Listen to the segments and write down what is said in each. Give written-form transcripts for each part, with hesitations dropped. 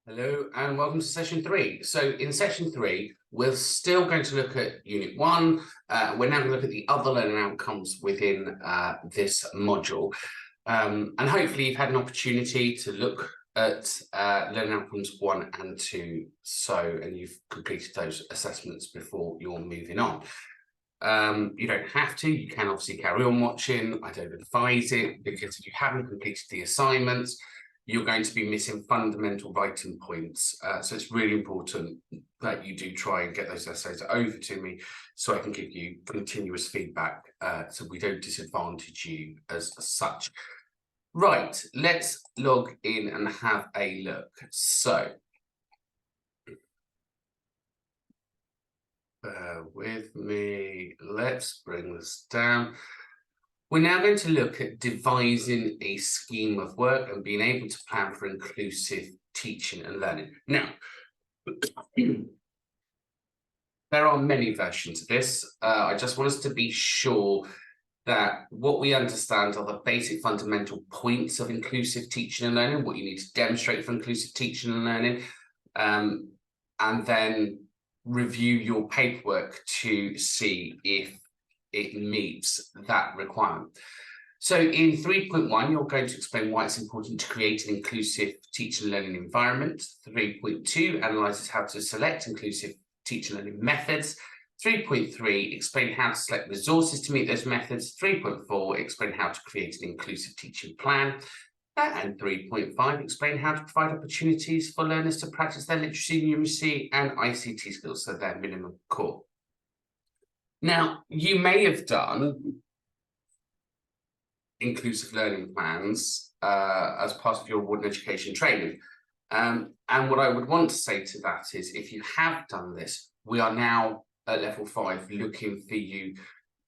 Hello and welcome to session 3. So in session 3, we're still going to look at unit 1. We're now going to look at the other learning outcomes within this module. And hopefully you've had an opportunity to look at learning outcomes 1 and 2, and you've completed those assessments before you're moving on. You don't have to, you can obviously carry on watching. I don't advise it, because if you haven't completed the assignments, you're going to be missing fundamental writing points. So it's really important that you do try and get those essays over to me so I can give you continuous feedback, so we don't disadvantage you as such. Right, let's log in and have a look. So, bear with me, let's bring this down. We're now going to look at devising a scheme of work and being able to plan for inclusive teaching and learning. Now, there are many versions of this. I just want us to be sure that what we understand are the basic fundamental points of inclusive teaching and learning, what you need to demonstrate for inclusive teaching and learning, and then review your paperwork to see if it meets that requirement. So in 3.1, you're going to explain why it's important to create an inclusive teaching and learning environment. 3.2 analyzes how to select inclusive teaching and learning methods. 3.3, explain how to select resources to meet those methods. 3.4, explain how to create an inclusive teaching plan. And 3.5, explain how to provide opportunities for learners to practice their literacy, numeracy, and ICT skills, so their minimum core. Now, you may have done inclusive learning plans as part of your award and education training. And what I would want to say to that is, if you have done this, we are now at level 5 looking for you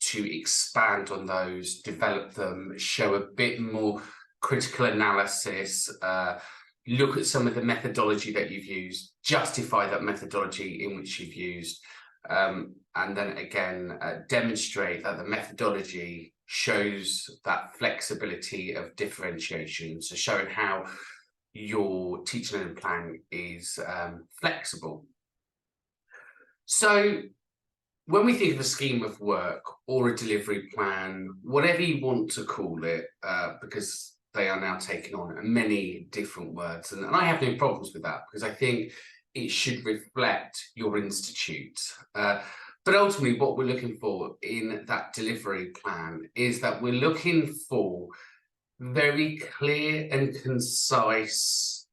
to expand on those, develop them, show a bit more critical analysis, look at some of the methodology that you've used, justify that methodology in which you've used, and then again, demonstrate that the methodology shows that flexibility of differentiation, so showing how your teaching and plan is flexible. So when we think of a scheme of work or a delivery plan, whatever you want to call it, because they are now taking on many different words, and I have no problems with that, because I think it should reflect your institute. But ultimately, what we're looking for in that delivery plan is that we're looking for very clear and concise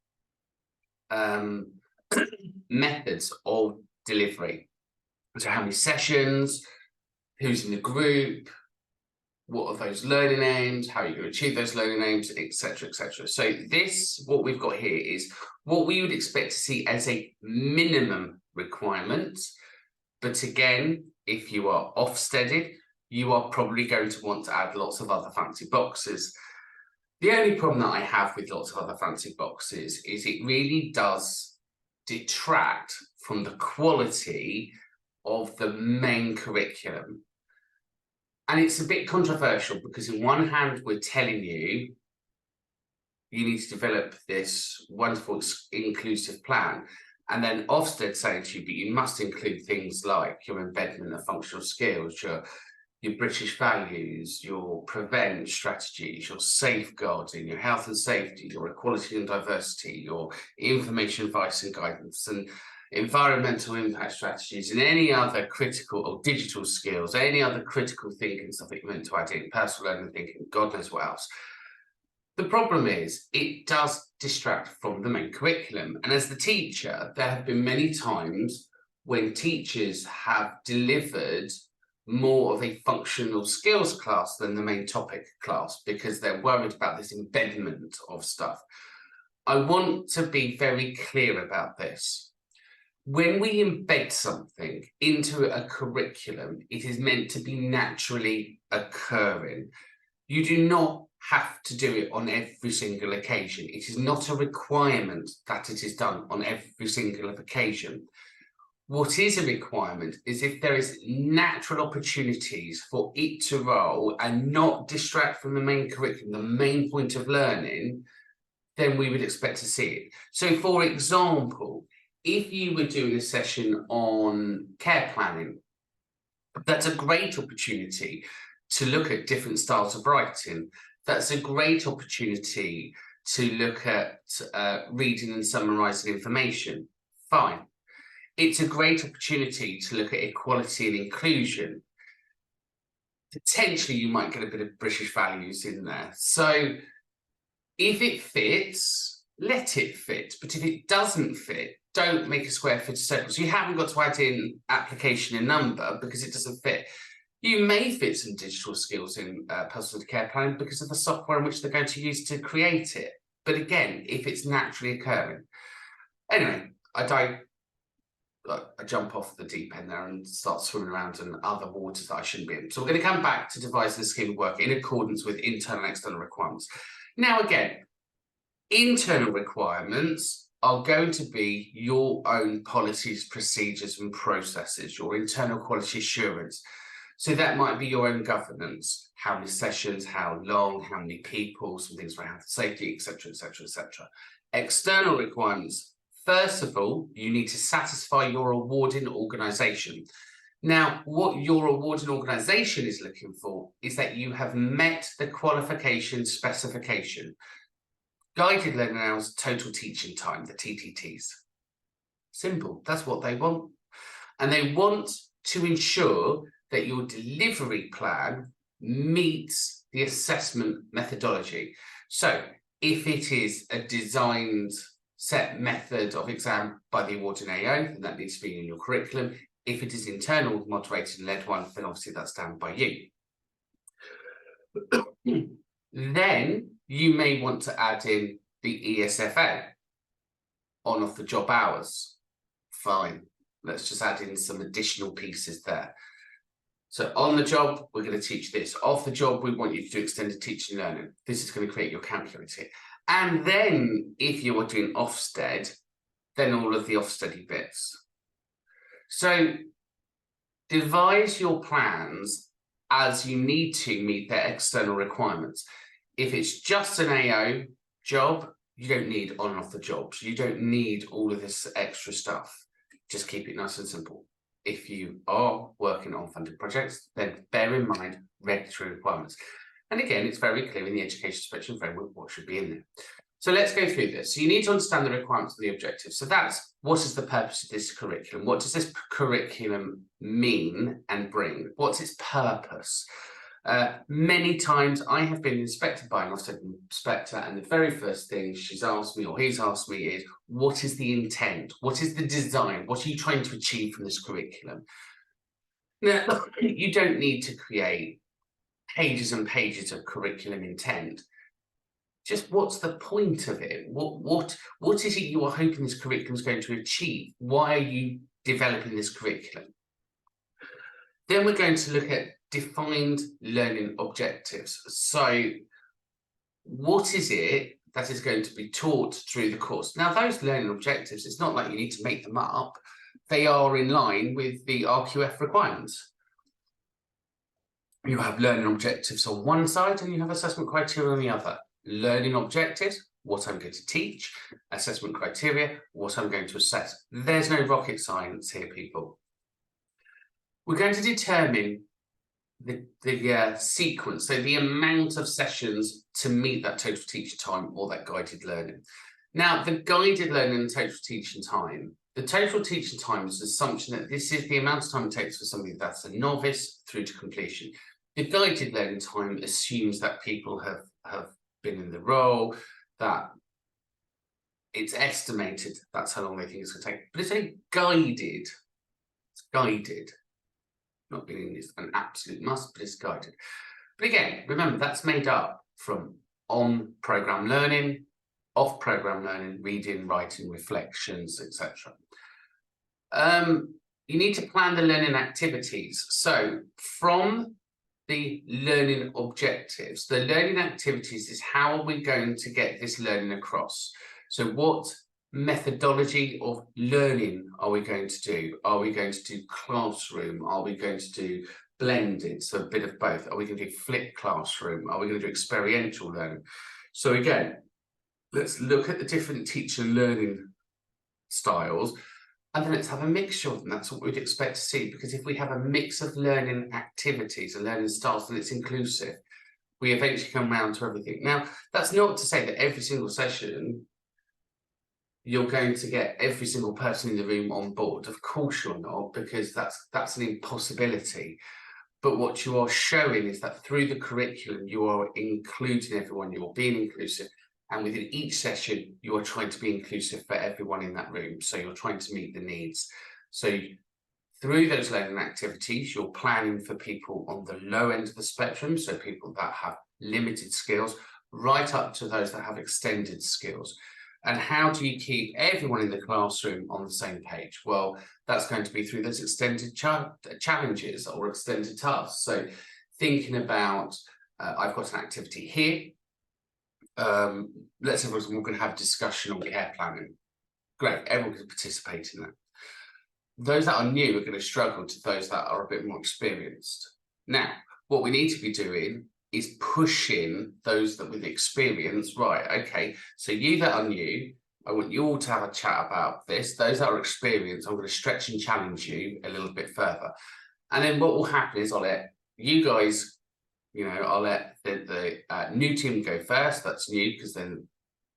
methods of delivery. So how many sessions, who's in the group, what are those learning aims, how are you going to achieve those learning aims, etc., etc. So this, what we've got here, is what we would expect to see as a minimum requirement. But again, if you are Ofsteded, you are probably going to want to add lots of other fancy boxes. The only problem that I have with lots of other fancy boxes is it really does detract from the quality of the main curriculum. And it's a bit controversial, because on one hand, we're telling you you need to develop this wonderful inclusive plan, and then Ofsted saying to you, but you must include things like your embedment of functional skills, your British values, your prevent strategies, your safeguarding, your health and safety, your equality and diversity, your information advice and guidance, and environmental impact strategies, and any other critical or digital skills, any other critical thinking stuff that you're meant to add in, personal learning thinking, God knows what else. The problem is it does distract from the main curriculum. And as the teacher, there have been many times when teachers have delivered more of a functional skills class than the main topic class, because they're worried about this embedment of stuff. I want to be very clear about this. When we embed something into a curriculum, it is meant to be naturally occurring. You do not have to do it on every single occasion. It is not a requirement that it is done on every single occasion. What is a requirement is if there is natural opportunities for it to roll and not distract from the main curriculum, the main point of learning, then we would expect to see it. So for example, if you were doing a session on care planning, that's a great opportunity to look at different styles of writing. That's a great opportunity to look at reading and summarising information. Fine. It's a great opportunity to look at equality and inclusion. Potentially, you might get a bit of British values in there. So if it fits, let it fit. But if it doesn't fit, don't make a square fit a circle. So you haven't got to add in application and number because it doesn't fit. You may fit some digital skills in personal care planning because of the software in which they're going to use to create it. But again, if it's naturally occurring. Anyway, I jump off the deep end there and start swimming around in other waters that I shouldn't be in. So we're going to come back to devising a scheme of work in accordance with internal and external requirements. Now, again, internal requirements are going to be your own policies, procedures, and processes, your internal quality assurance. So that might be your own governance, how many sessions, how long, how many people, some things around health and safety, etc., etc., etc. External requirements. First of all, you need to satisfy your awarding organisation. Now, what your awarding organisation is looking for is that you have met the qualification specification. Guided learning hours, total teaching time, the TTTs. Simple, that's what they want. And they want to ensure that your delivery plan meets the assessment methodology. So if it is a designed set method of exam by the awarding AO, then that needs to be in your curriculum. If it is internal, moderated and led one, then obviously that's done by you. Then you may want to add in the ESFA, on off the job hours. Fine, let's just add in some additional pieces there. So on the job, we're going to teach this. Off the job, we want you to do extended teaching and learning. This is going to create your calculator. And then if you are doing Ofsted, then all of the Ofsted bits. So devise your plans as you need to meet their external requirements. If it's just an AO job, you don't need on and off the jobs. You don't need all of this extra stuff. Just keep it nice and simple. If you are working on funded projects, then bear in mind regulatory requirements. And again, it's very clear in the Education Inspection Framework what should be in there. So let's go through this. So you need to understand the requirements and the objectives. So that's what is the purpose of this curriculum? What does this curriculum mean and bring? What's its purpose? Many times I have been inspected by an Ofsted inspector, and the very first thing she's asked me or he's asked me is, what is the intent? What is the design? What are you trying to achieve from this curriculum? Now, you don't need to create pages and pages of curriculum intent. Just what's the point of it? What is it you are hoping this curriculum is going to achieve? Why are you developing this curriculum? Then we're going to look at defined learning objectives. So what is it that is going to be taught through the course? Now, those learning objectives, it's not like you need to make them up. They are in line with the RQF requirements. You have learning objectives on one side and you have assessment criteria on the other. Learning objectives, what I'm going to teach. Assessment criteria, what I'm going to assess. There's no rocket science here, people. We're going to determine the sequence, so the amount of sessions to meet that total teaching time or that guided learning. Now, the guided learning and total teaching time, the total teaching time is an assumption that this is the amount of time it takes for somebody that's a novice through to completion. The guided learning time assumes that people have been in the role, that it's estimated that's how long they think it's going to take. But it's only guided. It's guided. Not meaning it's an absolute must, but it's guided. But again, remember, that's made up from on-programme learning, off-programme learning, reading, writing, reflections, etc. You need to plan the learning activities. So from the learning objectives, the learning activities is how are we going to get this learning across? So what methodology of learning are we going to do? Are we going to do classroom? Are we going to do blended? So a bit of both. Are we going to do flipped classroom? Are we going to do experiential learning? So again, let's look at the different teacher learning styles, and then let's have a mixture of them. That's what we'd expect to see, because if we have a mix of learning activities and learning styles, then it's inclusive. We eventually come round to everything. Now, that's not to say that every single session you're going to get every single person in the room on board. Of course you're not, because that's an impossibility. But what you are showing is that through the curriculum, you are including everyone, you're being inclusive. And within each session, you are trying to be inclusive for everyone in that room. So you're trying to meet the needs. So through those learning activities, you're planning for people on the low end of the spectrum. So people that have limited skills, right up to those that have extended skills. And how do you keep everyone in the classroom on the same page? Well, that's going to be through those extended challenges or extended tasks. So thinking about, I've got an activity here. Let's say we're going to have a discussion on care planning. Great, everyone can participate in that. Those that are new are going to struggle to those that are a bit more experienced. Now, what we need to be doing is pushing those that with experience, right, okay, so you that are new, I want you all to have a chat about this. Those that are experienced, I'm going to stretch and challenge you a little bit further. And then what will happen is I'll let you guys, I'll let the new team go first. That's new, because then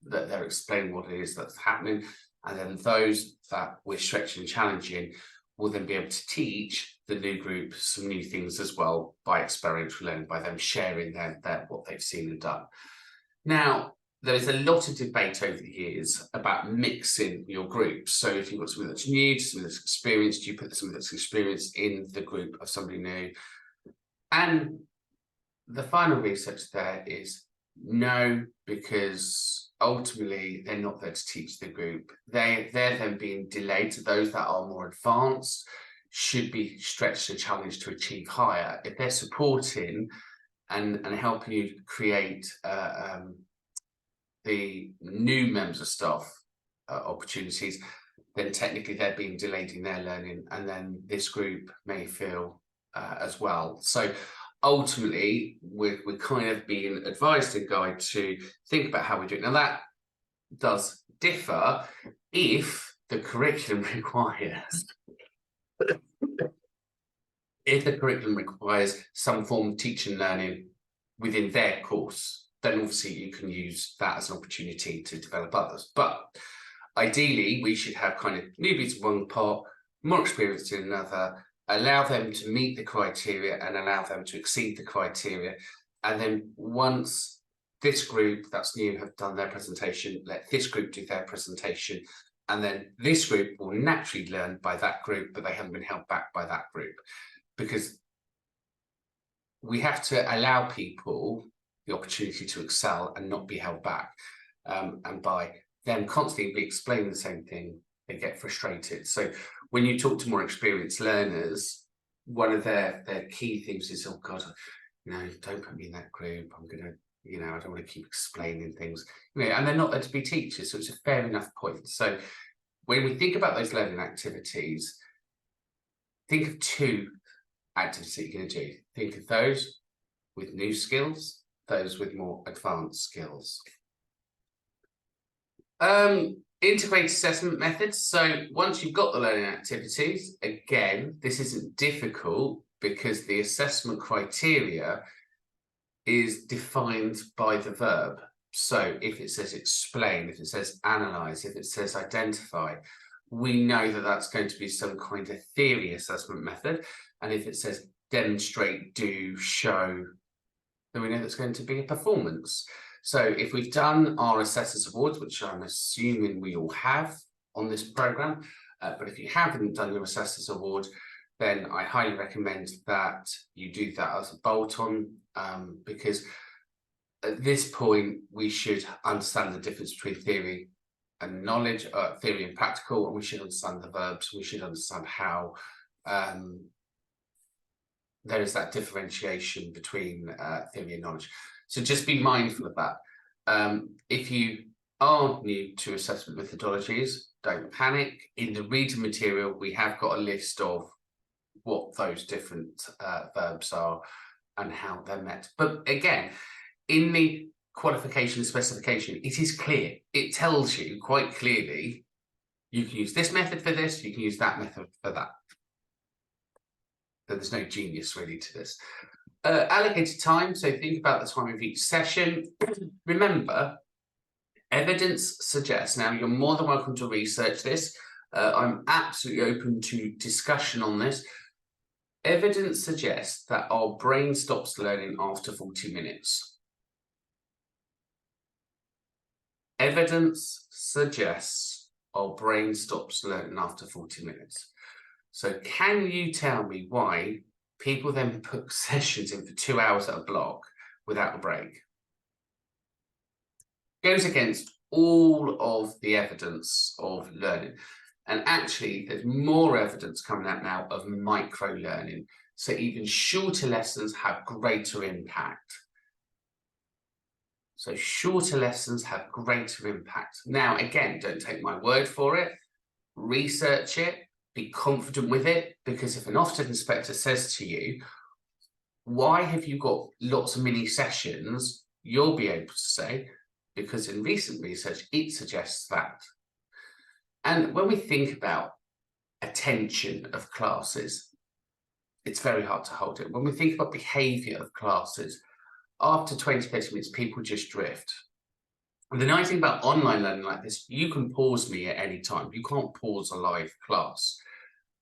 they're explaining what it is that's happening. And then those that we're stretching and challenging will then be able to teach the new group some new things as well by experiential learning, by them sharing what they've seen and done. Now, there's a lot of debate over the years about mixing your groups. So if you've got something that's new, something that's experienced, you put something that's experienced in the group of somebody new. And the final research there is no, because ultimately they're not there to teach the group. They're then being delayed. To those that are more advanced should be stretched and challenged to achieve higher. If they're supporting and helping you create the new members of staff opportunities, then technically they're being delayed in their learning, and then this group may feel as well. So ultimately, we're kind of being advised and guided to think about how we do it. Now, that does differ if the curriculum requires some form of teaching and learning within their course, then obviously you can use that as an opportunity to develop others. But ideally, we should have kind of newbies in one part, more experienced in another, allow them to meet the criteria and allow them to exceed the criteria. And then once this group that's new have done their presentation, let this group do their presentation. And then this group will naturally learn by that group, but they haven't been held back by that group. Because we have to allow people the opportunity to excel and not be held back. And by them constantly explaining the same thing, they get frustrated. So when you talk to more experienced learners, one of their key things is, oh God, don't put me in that group. I'm going to, I don't want to keep explaining things, and they're not there to be teachers. So it's a fair enough point. So when we think about those learning activities, think of two activities that you're going to do. Think of those with new skills, those with more advanced skills. Integrated assessment methods. So once you've got the learning activities, again, this isn't difficult because the assessment criteria is defined by the verb. So if it says explain, if it says analyze, if it says identify, we know that that's going to be some kind of theory assessment method. And if it says demonstrate, do, show, then we know that's going to be a performance. So if we've done our Assessors Awards, which I'm assuming we all have on this programme, but if you haven't done your Assessors Award, then I highly recommend that you do that as a bolt-on, because at this point, we should understand the difference between theory and knowledge, theory and practical, and we should understand the verbs. We should understand how there is that differentiation between theory and knowledge. So just be mindful of that. If you are new to assessment methodologies, don't panic. In the reading material, we have got a list of what those different verbs are and how they're met. But again, in the qualification and specification, it is clear. It tells you quite clearly, you can use this method for this, you can use that method for that. But there's no genius really to this. Allocated time, so think about the time of each session. Remember, evidence suggests, now you're more than welcome to research this. I'm absolutely open to discussion on this. Evidence suggests that our brain stops learning after 40 minutes. Evidence suggests our brain stops learning after 40 minutes. So can you tell me why people then put sessions in for 2 hours at a block without a break? Goes against all of the evidence of learning. And actually, there's more evidence coming out now of micro-learning. So even shorter lessons have greater impact. So shorter lessons have greater impact. Now, again, don't take my word for it. Research it. Be confident with it. Because if an Ofsted inspector says to you, why have you got lots of mini sessions? You'll be able to say, because in recent research, it suggests that. And when we think about attention of classes, it's very hard to hold it. When we think about behaviour of classes, after 20, 30 minutes, people just drift. And the nice thing about online learning like this, you can pause me at any time. You can't pause a live class,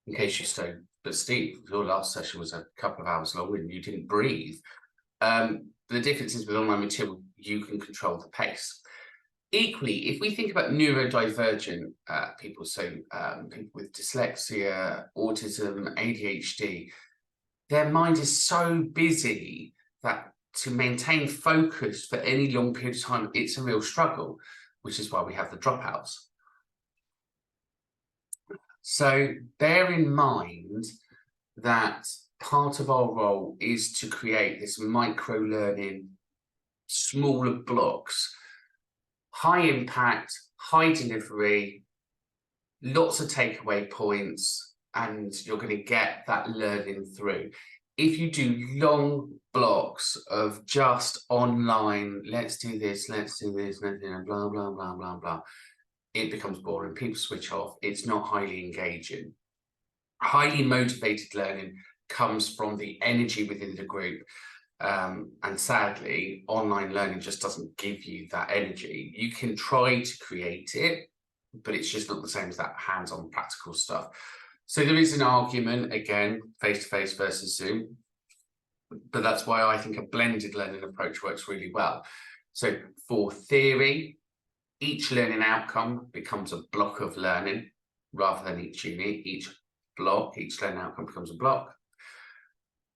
in case you stay. But Steve, your last session was a couple of hours long and you didn't breathe. The difference is with online material, you can control the pace. Equally, if we think about neurodivergent people, so people with dyslexia, autism, ADHD, their mind is so busy that to maintain focus for any long period of time, it's a real struggle, which is why we have the dropouts. So bear in mind that part of our role is to create this micro-learning, smaller blocks, high impact, high delivery, lots of takeaway points, and you're going to get that learning through. If you do long blocks of just online, let's do this, let's do this, blah, blah, blah, blah, blah, it becomes boring. People switch off. It's not highly engaging. Highly motivated learning comes from the energy within the group. And sadly, online learning just doesn't give you that energy. You can try to create it, but it's just not the same as that hands-on practical stuff. So there is an argument, again, face-to-face versus Zoom, but that's why I think a blended learning approach works really well. So for theory, each learning outcome becomes a block of learning rather than each unit. Each block, each learning outcome becomes a block.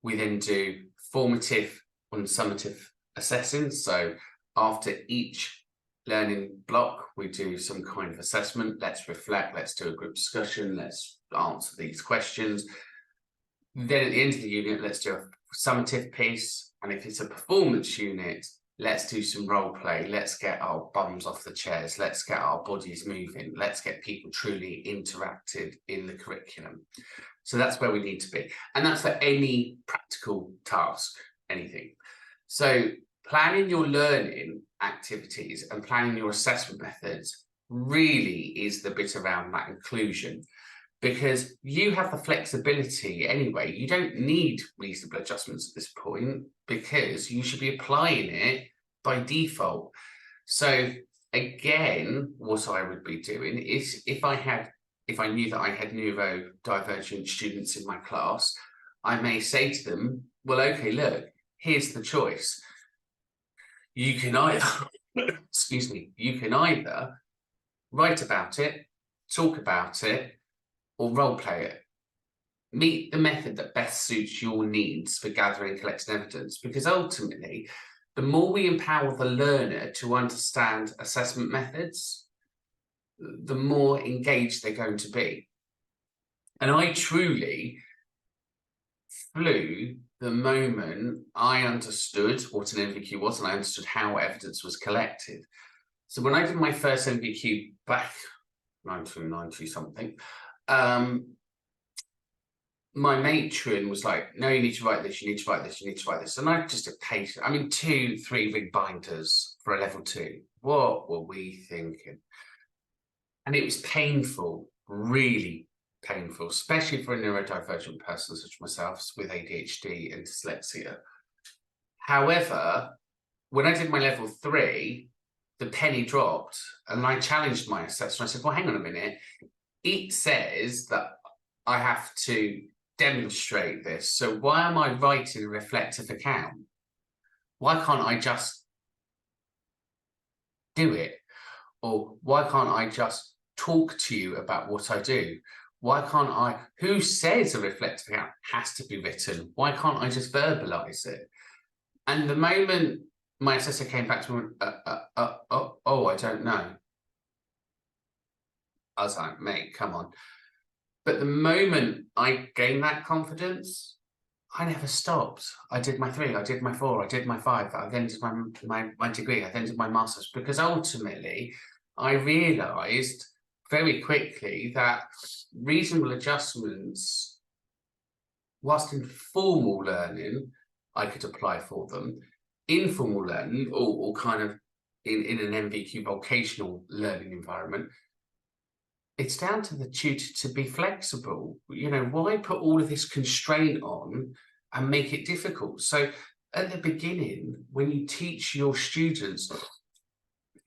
We then do formative and summative assessing. So after each learning block, we do some kind of assessment. Let's reflect, let's do a group discussion, let's answer these questions. Then at the end of the unit, let's do a summative piece. And if it's a performance unit, let's do some role play. Let's get our bums off the chairs. Let's get our bodies moving. Let's get people truly interacted in the curriculum. So that's where we need to be. And that's for any practical task, anything. So planning your learning activities and planning your assessment methods really is the bit around that inclusion, because you have the flexibility anyway. You don't need reasonable adjustments at this point because you should be applying it by default. So again, what I would be doing is if I knew that I had neurodivergent students in my class, I may say to them, well, okay, look, here's the choice. You can either, excuse me, you can either write about it, talk about it, or role play it. Meet the method that best suits your needs for gathering and collecting evidence, because ultimately, the more we empower the learner to understand assessment methods, the more engaged they're going to be. And I truly flew the moment I understood what an NVQ was and I understood how evidence was collected. So when I did my first NVQ back 1990 something, my matron was like, no, you need to write this, you need to write this, you need to write this. And I just did paste, I mean, 2-3 big binders for a level 2. What were we thinking? And it was painful, really painful, especially for a neurodivergent person such as myself with ADHD and dyslexia. However, when I did my level 3, the penny dropped and I challenged my assessor. I said, well, hang on a minute. It says that I have to demonstrate this. So why am I writing a reflective account? Why can't I just do it? Or why can't I just talk to you about what I do? Why can't I? Who says a reflective account has to be written? Why can't I just verbalize it? And the moment my assessor came back to me, oh, I don't know. I was like, mate, come on. But the moment I gained that confidence, I never stopped. I did my 3, I did my 4, I did my 5, I then did my degree, I then did my master's, because ultimately I realized very quickly that reasonable adjustments, whilst in formal learning, I could apply for them. Informal learning, or kind of in an MVQ vocational learning environment, it's down to the tutor to be flexible. You know, why put all of this constraint on and make it difficult? So at the beginning, when you teach your students,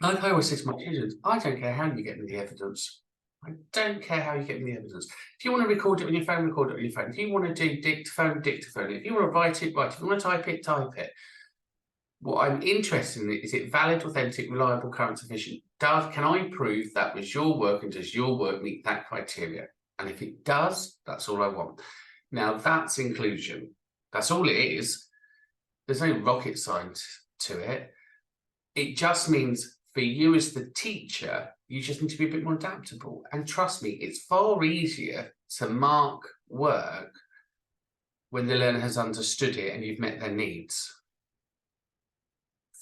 like I always say to my students, I don't care how you get me the evidence. I don't care how you get me the evidence. If you want to record it on your phone, record it on your phone. If you want to do dictaphone, dictaphone. If you want to write it, write it. If you want to type it, type it. What I'm interested in is it valid, authentic, reliable, current, sufficient? Can I prove that was your work, and does your work meet that criteria? And if it does, that's all I want. Now that's inclusion. That's all it is. There's no rocket science to it. It just means for you as the teacher, you just need to be a bit more adaptable. And trust me, it's far easier to mark work when the learner has understood it and you've met their needs.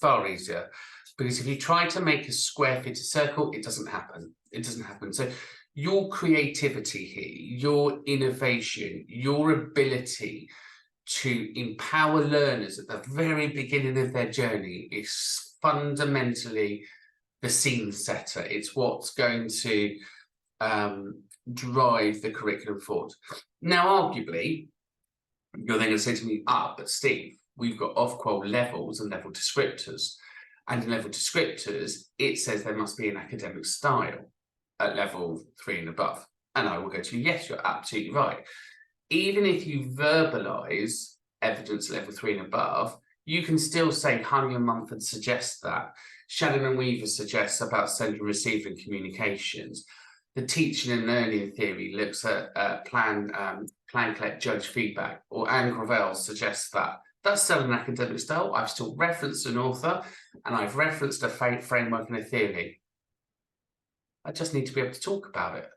Far easier, because if you try to make a square fit a circle, it doesn't happen. It doesn't happen. So your creativity here, your innovation, your ability to empower learners at the very beginning of their journey is fundamentally the scene setter. It's what's going to drive the curriculum forward. Now, arguably, you're then going to say to me, but Steve, we've got off-qual levels and level descriptors. And in level descriptors, it says there must be an academic style at level 3 and above. And I will go to, yes, you're absolutely right. Even if you verbalise evidence at level 3 and above, you can still say Honey and Mumford suggests that. Shannon and Weaver suggests about sending and receiving communications. The teaching and learning theory looks at plan, collect, judge feedback, or Anne Gravel suggests that. That's still an academic style. I've still referenced an author, and I've referenced a framework and a theory. I just need to be able to talk about it.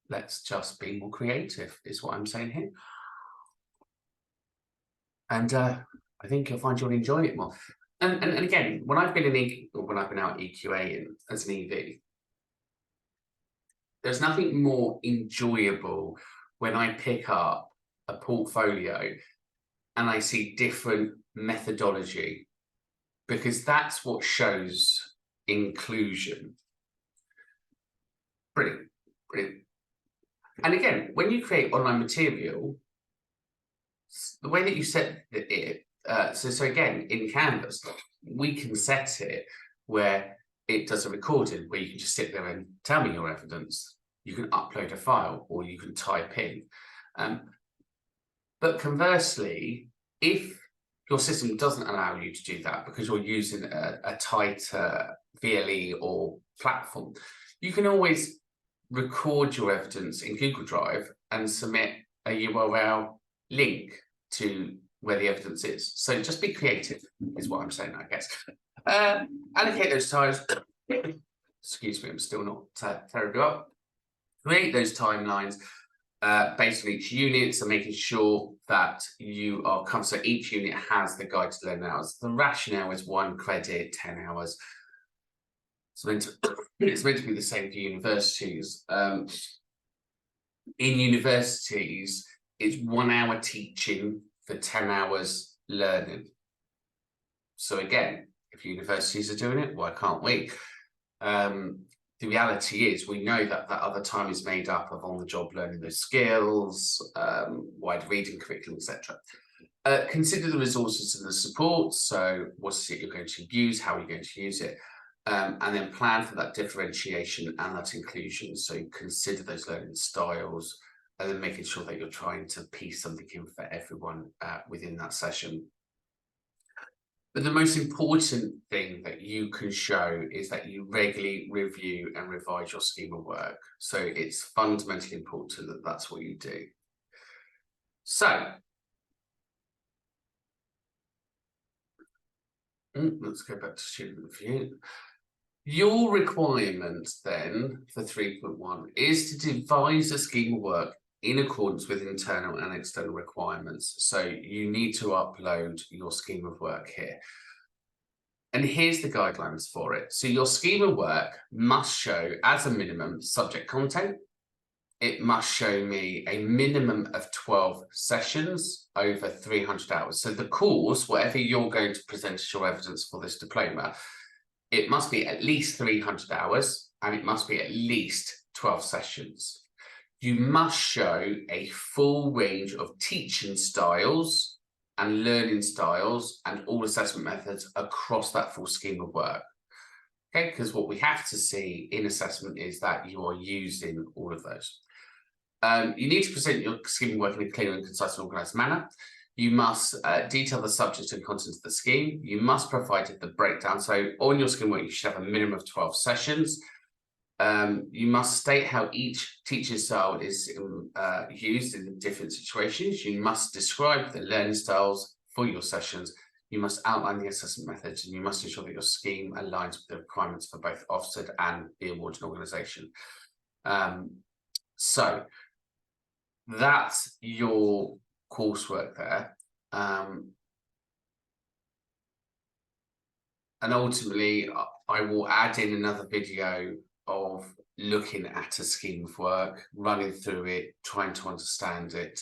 Let's just be more creative, is what I'm saying here. And I think you'll find you'll enjoy it more. And again, when I've been out EQA as an EV, there's nothing more enjoyable when I pick up a portfolio and I see different methodology, because that's what shows inclusion. Brilliant, brilliant. And again, when you create online material, the way that you set it, so again, in Canvas, we can set it where it does a recording, where you can just sit there and tell me your evidence. You can upload a file, or you can type in. But conversely, if your system doesn't allow you to do that because you're using a tighter VLE or platform, you can always record your evidence in Google Drive and submit a URL link to where the evidence is. So just be creative, is what I'm saying, I guess. Allocate those times. Excuse me, I'm still not terribly up. Create those timelines based on each unit, so making sure that you are comfortable. So each unit has the guide to learn hours. The rationale is 1 credit, 10 hours. It's meant to be the same for universities. In universities, it's 1 hour teaching, for 10 hours learning. So again, if universities are doing it, why can't we? The reality is we know that that other time is made up of on-the-job learning those skills, wider reading curriculum, etc. Consider the resources and the support. So what is it you're going to use? How are you going to use it? And then plan for that differentiation and that inclusion. So consider those learning styles and then making sure that you're trying to piece something in for everyone within that session. But the most important thing that you can show is that you regularly review and revise your scheme of work. So it's fundamentally important that that's what you do. So let's go back to student review. Your requirement then for 3.1 is to devise a scheme of work in accordance with internal and external requirements. So you need to upload your scheme of work here. And here's the guidelines for it. So your scheme of work must show, as a minimum, subject content. It must show me a minimum of 12 sessions over 300 hours. So the course, whatever you're going to present as your evidence for this diploma, it must be at least 300 hours and it must be at least 12 sessions. You must show a full range of teaching styles and learning styles and all assessment methods across that full scheme of work. Okay, because what we have to see in assessment is that you are using all of those. You need to present your scheme of work in a clear and concise and organised manner. You must detail the subject and content of the scheme. You must provide the breakdown. So on your scheme of work, you should have a minimum of 12 sessions. You must state how each teaching style is used in different situations. You must describe the learning styles for your sessions. You must outline the assessment methods, and you must ensure that your scheme aligns with the requirements for both Ofsted and the awarding organisation. So that's your coursework there. And ultimately, I will add in another video of looking at a scheme of work, running through it, trying to understand it,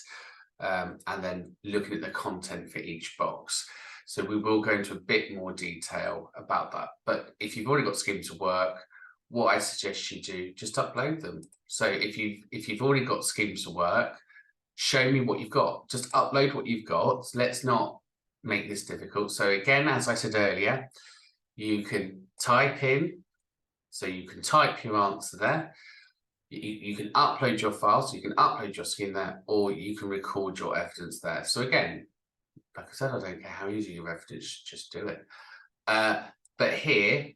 and then looking at the content for each box. So we will go into a bit more detail about that. But if you've already got schemes of work, what I suggest you do, just upload them. So if you've already got schemes of work, show me what you've got. Just upload what you've got. Let's not make this difficult. So again, as I said earlier, you can type in, so you can type your answer there. You can upload your file, so you can upload your scheme there, or you can record your evidence there. So again, like I said, I don't care how easy your evidence, just do it. But here,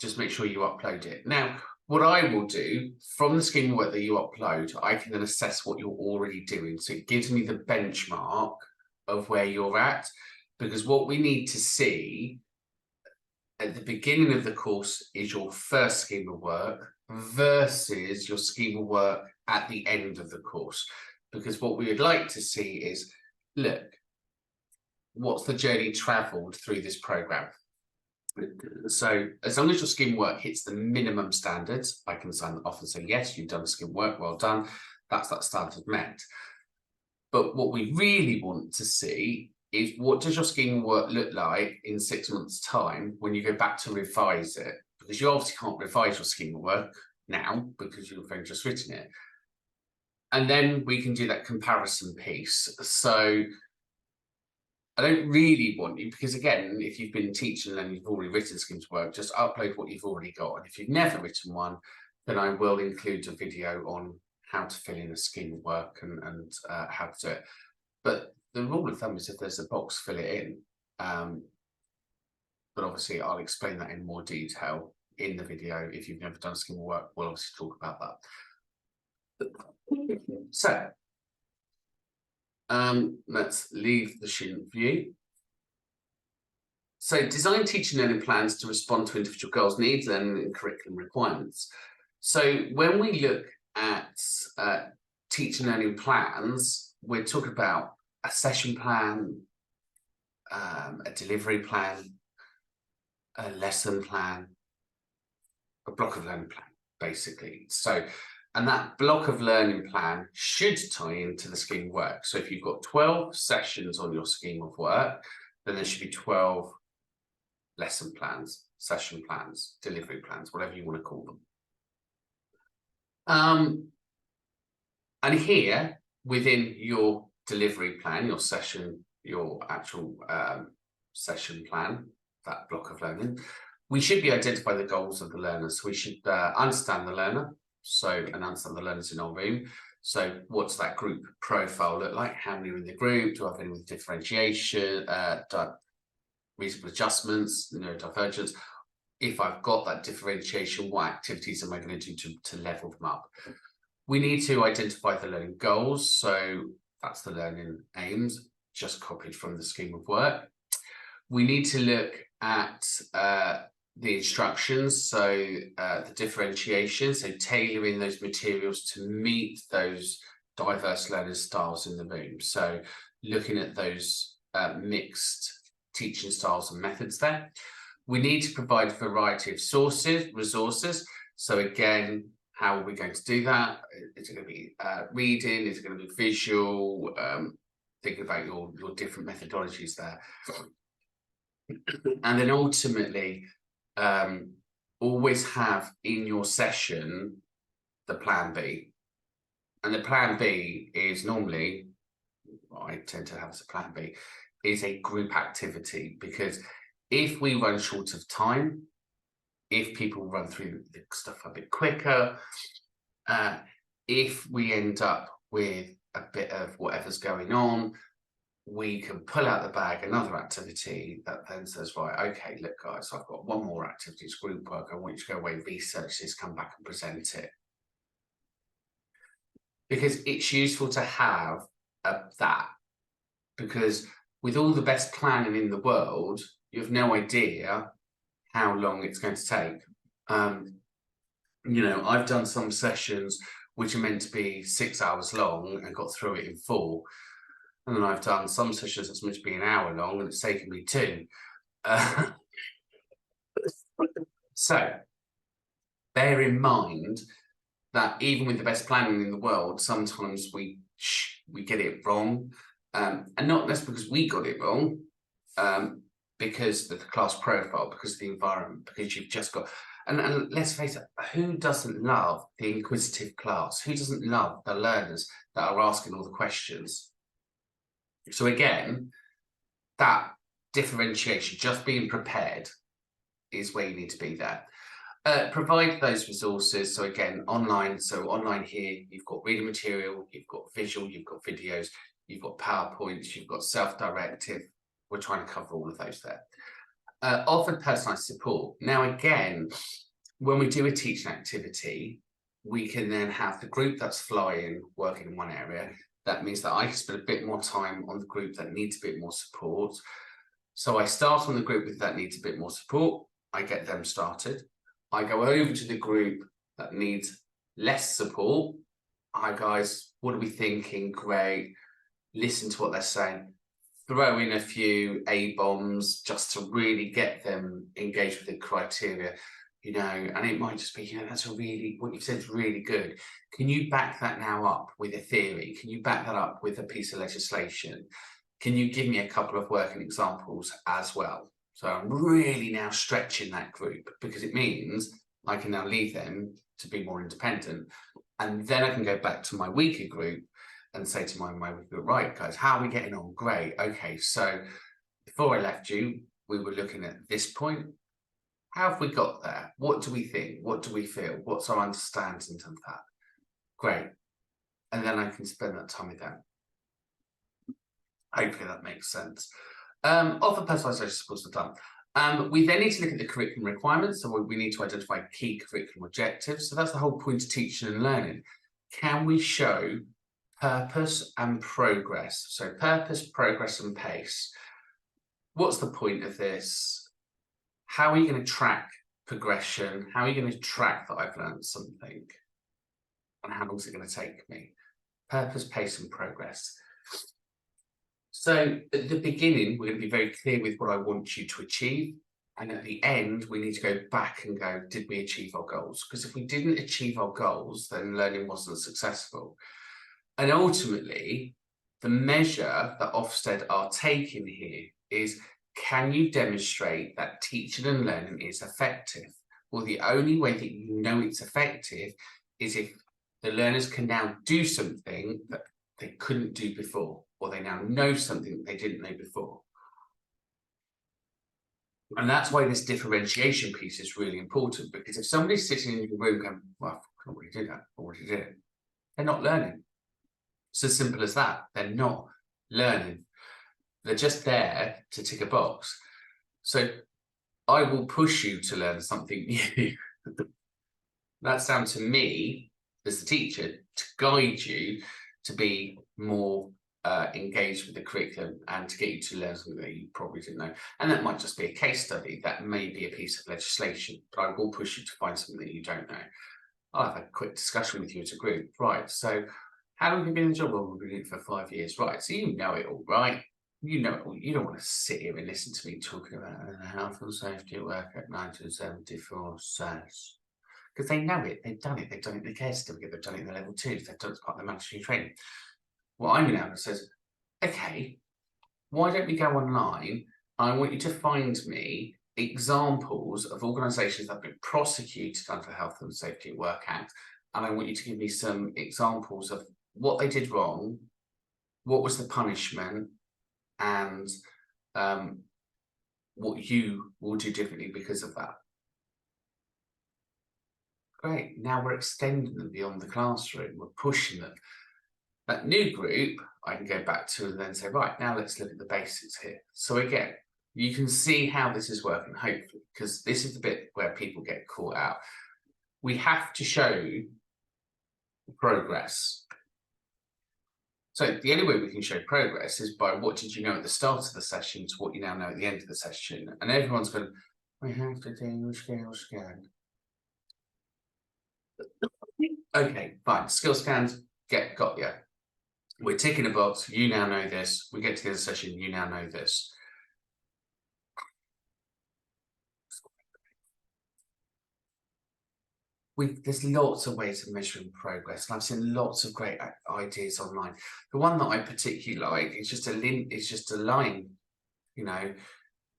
just make sure you upload it. Now, what I will do from the scheme of work that you upload, I can then assess what you're already doing. So it gives me the benchmark of where you're at, because what we need to see at the beginning of the course is your first scheme of work versus your scheme of work at the end of the course. Because what we would like to see is, look, what's the journey travelled through this programme? So as long as your scheme work hits the minimum standards, I can sign off and say, yes, you've done scheme work, well done. That's that standard met. But what we really want to see is, what does your scheme work look like in 6 months' time when you go back to revise it? Because you obviously can't revise your scheme of work now because you've only just written it. And then we can do that comparison piece. So I don't really want you, because again, if you've been teaching and you've already written schemes of work, just upload what you've already got. And if you've never written one, then I will include a video on how to fill in a scheme of work and how to do it. But the rule of thumb is, if there's a box, fill it in. But obviously I'll explain that in more detail in the video. If you've never done scheme of work, we'll obviously talk about that. So let's leave the student view. So design teaching and learning plans to respond to individual goals, needs, and curriculum requirements. So when we look at teaching and learning plans, we're talking about a session plan, a delivery plan, a lesson plan, a block of learning plan, basically. So And that block of learning plan should tie into the scheme of work. So if you've got 12 sessions on your scheme of work, then there should be 12 lesson plans, session plans, delivery plans, whatever you want to call them. And here, within your delivery plan, your session, your actual session plan, that block of learning, we should be identifying the goals of the learners. We should understand the learner, and understand the learners in our room. So what's that group profile look like? How many are in the group? Do I have any with differentiation, reasonable adjustments, neurodivergence? If I've got that differentiation, what activities am I going to do to level them up? We need to identify the learning goals. So that's the learning aims, just copied from the scheme of work. We need to look at the instructions, so the differentiation, so tailoring those materials to meet those diverse learning styles in the room. So looking at those mixed teaching styles and methods there. We need to provide a variety of resources. So again, how are we going to do that? Is it going to be reading? Is it going to be visual? Thinking about your different methodologies there. And then ultimately, always have in your session the plan B. And the plan B is normally, what I tend to have as a plan B, is a group activity. Because if we run short of time, if people run through the stuff a bit quicker, if we end up with a bit of whatever's going on, we can pull out the bag another activity that then says, right, okay, look guys, I've got one more activity, it's group work, I want you to go away, research this, come back and present it. Because it's useful to have that, because with all the best planning in the world, you have no idea how long it's going to take. I've done some sessions which are meant to be 6 hours long and got through it in 4. And then I've done some sessions that's meant to be an hour long and it's taken me 2. So bear in mind that even with the best planning in the world, sometimes we get it wrong. And not necessarily because we got it wrong, because of the class profile, because of the environment, because you've just got... And let's face it, who doesn't love the inquisitive class? Who doesn't love the learners that are asking all the questions? So again, that differentiation, just being prepared, is where you need to be there. Provide those resources. So again, online. So online here, you've got reading material, you've got visual, you've got videos, you've got PowerPoints, you've got self-directive. We're trying to cover all of those there. Offered personalised support. Now again, when we do a teaching activity, we can then have the group that's flying, working in one area. That means that I can spend a bit more time on the group that needs a bit more support. So I start on the group that needs a bit more support. I get them started. I go over to the group that needs less support. Hi guys, what are we thinking? Great. Listen to what they're saying. Throw in a few A-bombs just to really get them engaged with the criteria, and it might just be, that's what you've said is really good. Can you back that now up with a theory? Can you back that up with a piece of legislation? Can you give me a couple of working examples as well? So I'm really now stretching that group, because it means I can now leave them to be more independent. And then I can go back to my weaker group and say to my weaker group, right, guys, how are we getting on? Great. Okay, so before I left you, we were looking at this point. How have we got there? What do we think? What do we feel? What's our understanding in terms of that? Great. And then I can spend that time with them. Hopefully that makes sense. Offer personalisation supports are done. We then need to look at the curriculum requirements. So we need to identify key curriculum objectives. So that's the whole point of teaching and learning. Can we show purpose and progress? So purpose, progress and pace. What's the point of this? How are you going to track progression? How are you going to track that I've learned something? And how long is it going to take me? Purpose, pace and progress. So at the beginning, we're going to be very clear with what I want you to achieve. And at the end, we need to go back and go, did we achieve our goals? Because if we didn't achieve our goals, then learning wasn't successful. And ultimately, the measure that Ofsted are taking here is, can you demonstrate that teaching and learning is effective? Well, the only way that you know it's effective is if the learners can now do something that they couldn't do before, or they now know something that they didn't know before. And that's why this differentiation piece is really important, because if somebody's sitting in your room going, well, I already did that, I already did it, they're not learning. It's as simple as that. They're not learning. They're just there to tick a box. So I will push you to learn something new. That's down to me as the teacher to guide you to be more engaged with the curriculum and to get you to learn something that you probably didn't know. And that might just be a case study. That may be a piece of legislation, but I will push you to find something that you don't know. I'll have a quick discussion with you as a group. Right, so how long have you been in the job? Well, we've been in it for 5 years. Right, so you know it all, right? You know it all. You don't want to sit here and listen to me talking about the health and safety at work at 1974 says. Because they know it, they've done it in the care certificate, they've done it in the level 2s, they've done it as part of the mandatory training. Well, I'm now says, okay, why don't we go online? I want you to find me examples of organisations that have been prosecuted under the Health and Safety at Work Act, and I want you to give me some examples of what they did wrong, what was the punishment, and what you will do differently because of that. Great, now we're extending them beyond the classroom, we're pushing them. That new group, I can go back to and then say, right, now let's look at the basics here. So again, you can see how this is working, hopefully, because this is the bit where people get caught out. We have to show progress. So the only way we can show progress is by what did you know at the start of the session to what you now know at the end of the session. And everyone's going, we have to do skill scan. Okay, fine. Skill scans, got you. We're ticking a box, you now know this. We get to the other session, you now know this. There's lots of ways of measuring progress, and I've seen lots of great ideas online. The one that I particularly like is just a line. You know,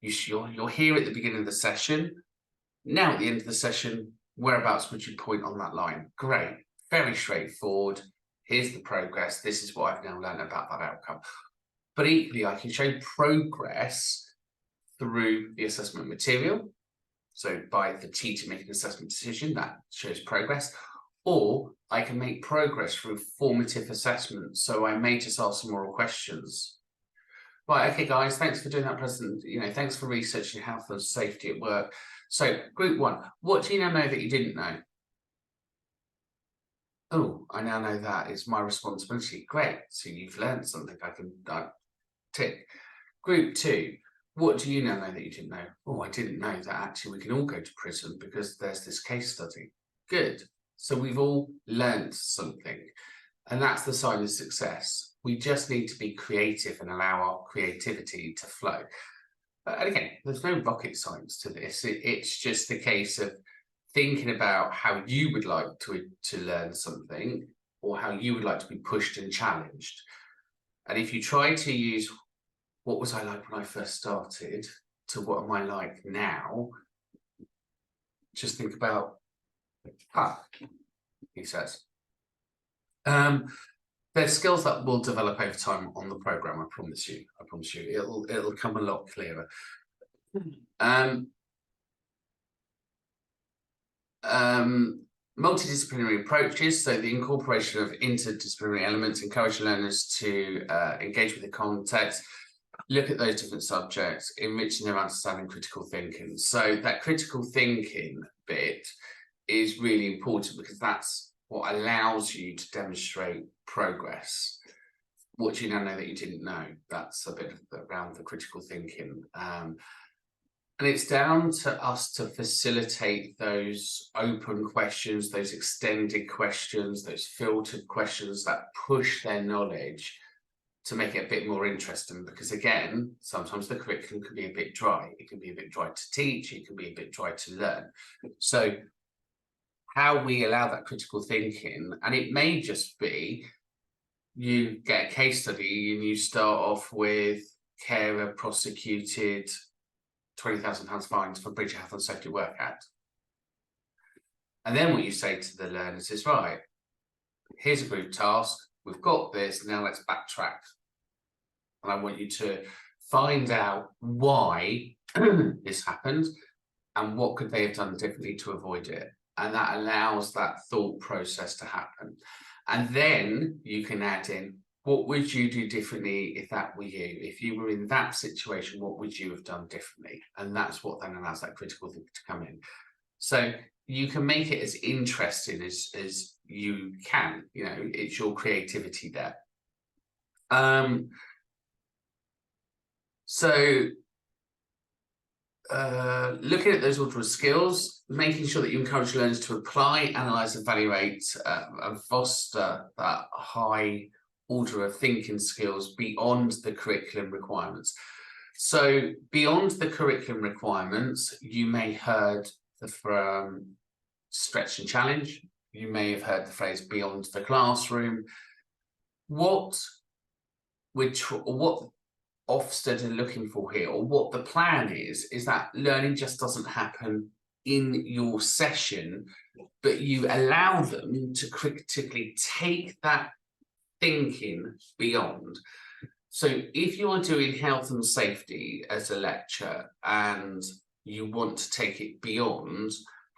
you're here at the beginning of the session. Now at the end of the session, whereabouts would you point on that line? Great, very straightforward. Here's the progress. This is what I've now learned about that outcome. But equally, I can show progress through the assessment material. So by the teacher making an assessment decision, that shows progress. Or I can make progress through formative assessment. So I may just ask some moral questions. Right, okay, guys, thanks for doing that present. Thanks for researching health and safety at work. So group 1, what do you now know that you didn't know? Oh, I now know that is my responsibility. Great. So you've learned something. I can tick. Group 2, what do you now know that you didn't know? Oh, I didn't know that actually we can all go to prison because there's this case study. Good. So we've all learned something. And that's the sign of success. We just need to be creative and allow our creativity to flow. And again, there's no rocket science to this. It's just the case of thinking about how you would like to learn something, or how you would like to be pushed and challenged. And if you try to use what was I like when I first started to what am I like now, just think about, he says. There's skills that will develop over time on the program, I promise you. It'll come a lot clearer. Multidisciplinary approaches, so the incorporation of interdisciplinary elements encourage learners to engage with the context, look at those different subjects, enriching their understanding, critical thinking. So that critical thinking bit is really important because that's what allows you to demonstrate progress. What do you now know that you didn't know? That's a bit around the critical thinking. And it's down to us to facilitate those open questions, those extended questions, those filtered questions that push their knowledge to make it a bit more interesting, because again, sometimes the curriculum can be a bit dry. It can be a bit dry to teach, it can be a bit dry to learn. So how we allow that critical thinking, and it may just be you get a case study and you start off with carer prosecuted £20,000 fines for breach of Health and Safety Work Act. And then what you say to the learners is, right, here's a group task, we've got this, now let's backtrack. And I want you to find out why this happened and what could they have done differently to avoid it. And that allows that thought process to happen. And then you can add in, what would you do differently if that were you? If you were in that situation, what would you have done differently? And that's what then allows that critical thinking to come in. So you can make it as interesting as you can, you know, it's your creativity there. Looking at those order of skills, making sure that you encourage learners to apply, analyse, evaluate, and foster that high order of thinking skills beyond the curriculum requirements. So beyond the curriculum requirements, you may have heard the stretch and challenge. You may have heard the phrase beyond the classroom. What Ofsted are looking for here, or what the plan is that learning just doesn't happen in your session, but you allow them to critically take that thinking beyond. So if you are doing health and safety as a lecture and you want to take it beyond,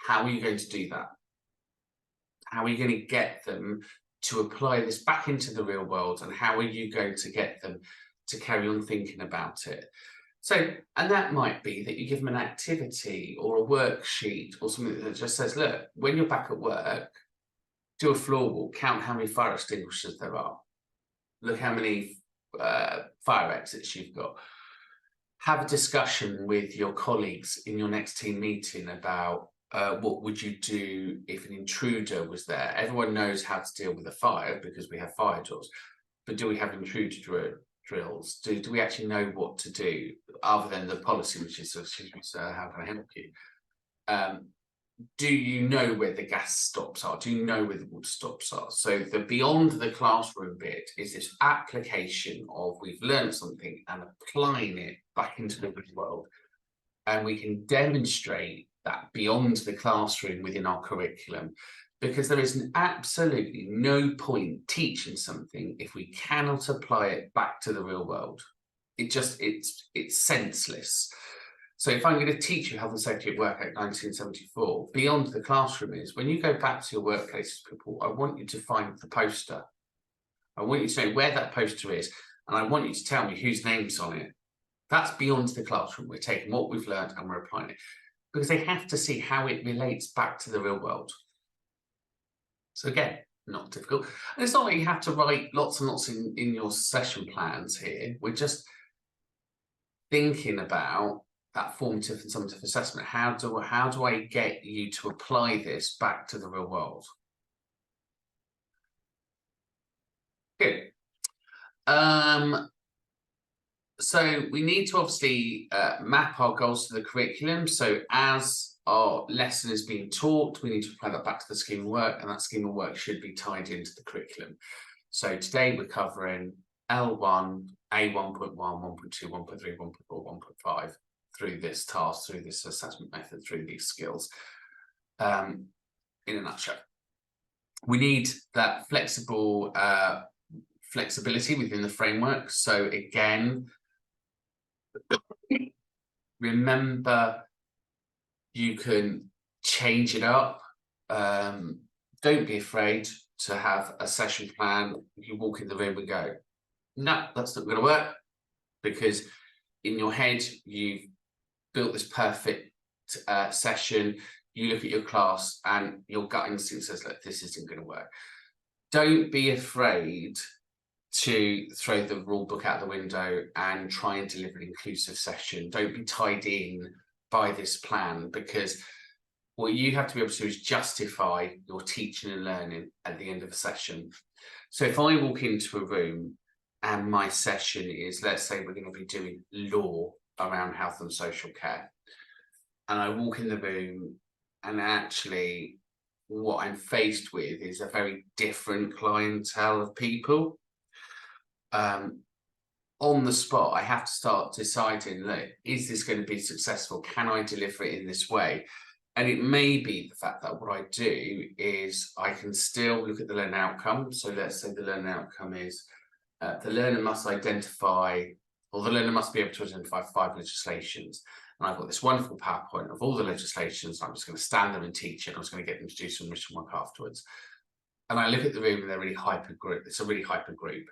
how are you going to do that? How are you going to get them to apply this back into the real world, and how are you going to get them to carry on thinking about it? So, and that might be that you give them an activity or a worksheet or something that just says, look, when you're back at work, do a floor walk, count how many fire extinguishers there are, look how many fire exits you've got. Have a discussion with your colleagues in your next team meeting about what would you do if an intruder was there? Everyone knows how to deal with a fire because we have fire drills, but do we have intruder drills? Do we actually know what to do other than the policy, which is, excuse me, sir, how can I help you? Do you know where the gas stops are? Do you know where the water stops are? So the beyond the classroom bit is this application of we've learned something and applying it back into the real world. And we can demonstrate that beyond the classroom within our curriculum, because there is absolutely no point teaching something if we cannot apply it back to the real world. It's senseless. So if I'm going to teach you Health and Safety at Work Act 1974, beyond the classroom is when you go back to your workplaces, people, I want you to find the poster. I want you to know where that poster is, and I want you to tell me whose name's on it. That's beyond the classroom. We're taking what we've learned and we're applying it, because they have to see how it relates back to the real world. So again, not difficult. And it's not like you have to write lots and lots in your session plans here. We're just thinking about that formative and summative assessment. How do I get you to apply this back to the real world? Good. So we need to obviously map our goals to the curriculum. So as our lesson is being taught, we need to apply that back to the scheme of work, and that scheme of work should be tied into the curriculum. So today we're covering L1, A1.1, 1.2, 1.3, 1.4, 1.5 through this task, through this assessment method, through these skills. In a nutshell, we need that flexibility within the framework. So again, remember, you can change it up. Don't be afraid to have a session plan. You walk in the room and go, no, that's not going to work, because in your head, you've built this perfect session. You look at your class and your gut instinct says, look, this isn't going to work. Don't be afraid to throw the rule book out the window and try and deliver an inclusive session. Don't be tied in by this plan, because what you have to be able to do is justify your teaching and learning at the end of a session. So if I walk into a room and my session is, let's say we're going to be doing law around health and social care, and I walk in the room, and actually what I'm faced with is a very different clientele of people. On the spot, I have to start deciding, look, is this going to be successful? Can I deliver it in this way? And it may be the fact that what I do is I can still look at the learning outcome. So let's say the learning outcome is the learner must identify, or the learner must be able to identify 5 legislations. And I've got this wonderful PowerPoint of all the legislations. I'm just going to stand them and teach it. I'm just going to get them to do some written work afterwards. And I look at the room and they're really hyper group. It's a really hyper group.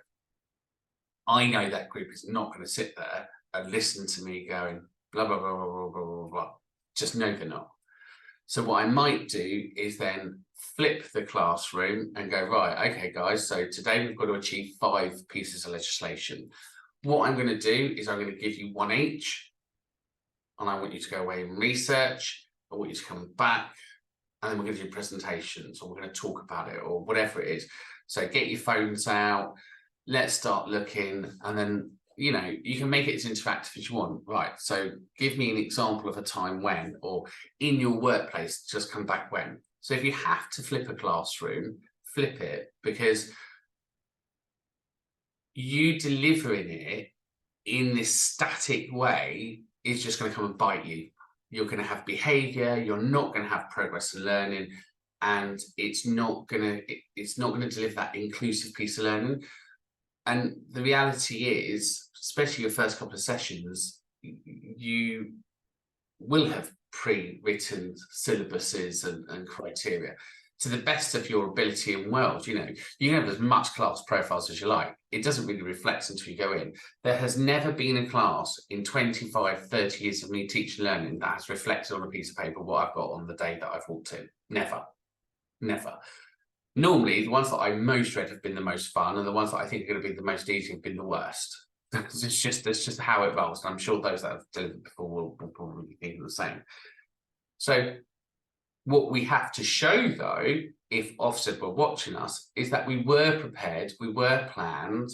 I know that group is not going to sit there and listen to me going blah, blah, blah, blah, blah, blah, blah, blah. Just know they're not. So what I might do is then flip the classroom and go, right, okay, guys, so today we've got to achieve 5 pieces of legislation. What I'm going to do is I'm going to give you 1 each, and I want you to go away and research. I want you to come back, and then we're going to do presentations, or we're going to talk about it, or whatever it is. So get your phones out. Let's start looking, and then, you know, you can make it as interactive as you want. Right, so give me an example of a time when, or in your workplace, just come back when. So if you have to flip a classroom, flip it, because you delivering it in this static way is just going to come and bite you. You're going to have behavior, you're not going to have progress in learning, and it's not going to deliver that inclusive piece of learning. And the reality is, especially your first couple of sessions, you will have pre-written syllabuses and criteria to the best of your ability and world. You know, you can have as much class profiles as you like. It doesn't really reflect until you go in. There has never been a class in 25, 30 years of me teaching learning that has reflected on a piece of paper what I've got on the day that I've walked in. Never, never. Normally, the ones that I most read have been the most fun, and the ones that I think are going to be the most easy have been the worst. It's just how it rolls. And I'm sure those that have delivered before will probably be thinking the same. So what we have to show, though, if Ofsted were watching us, is that we were prepared, we were planned,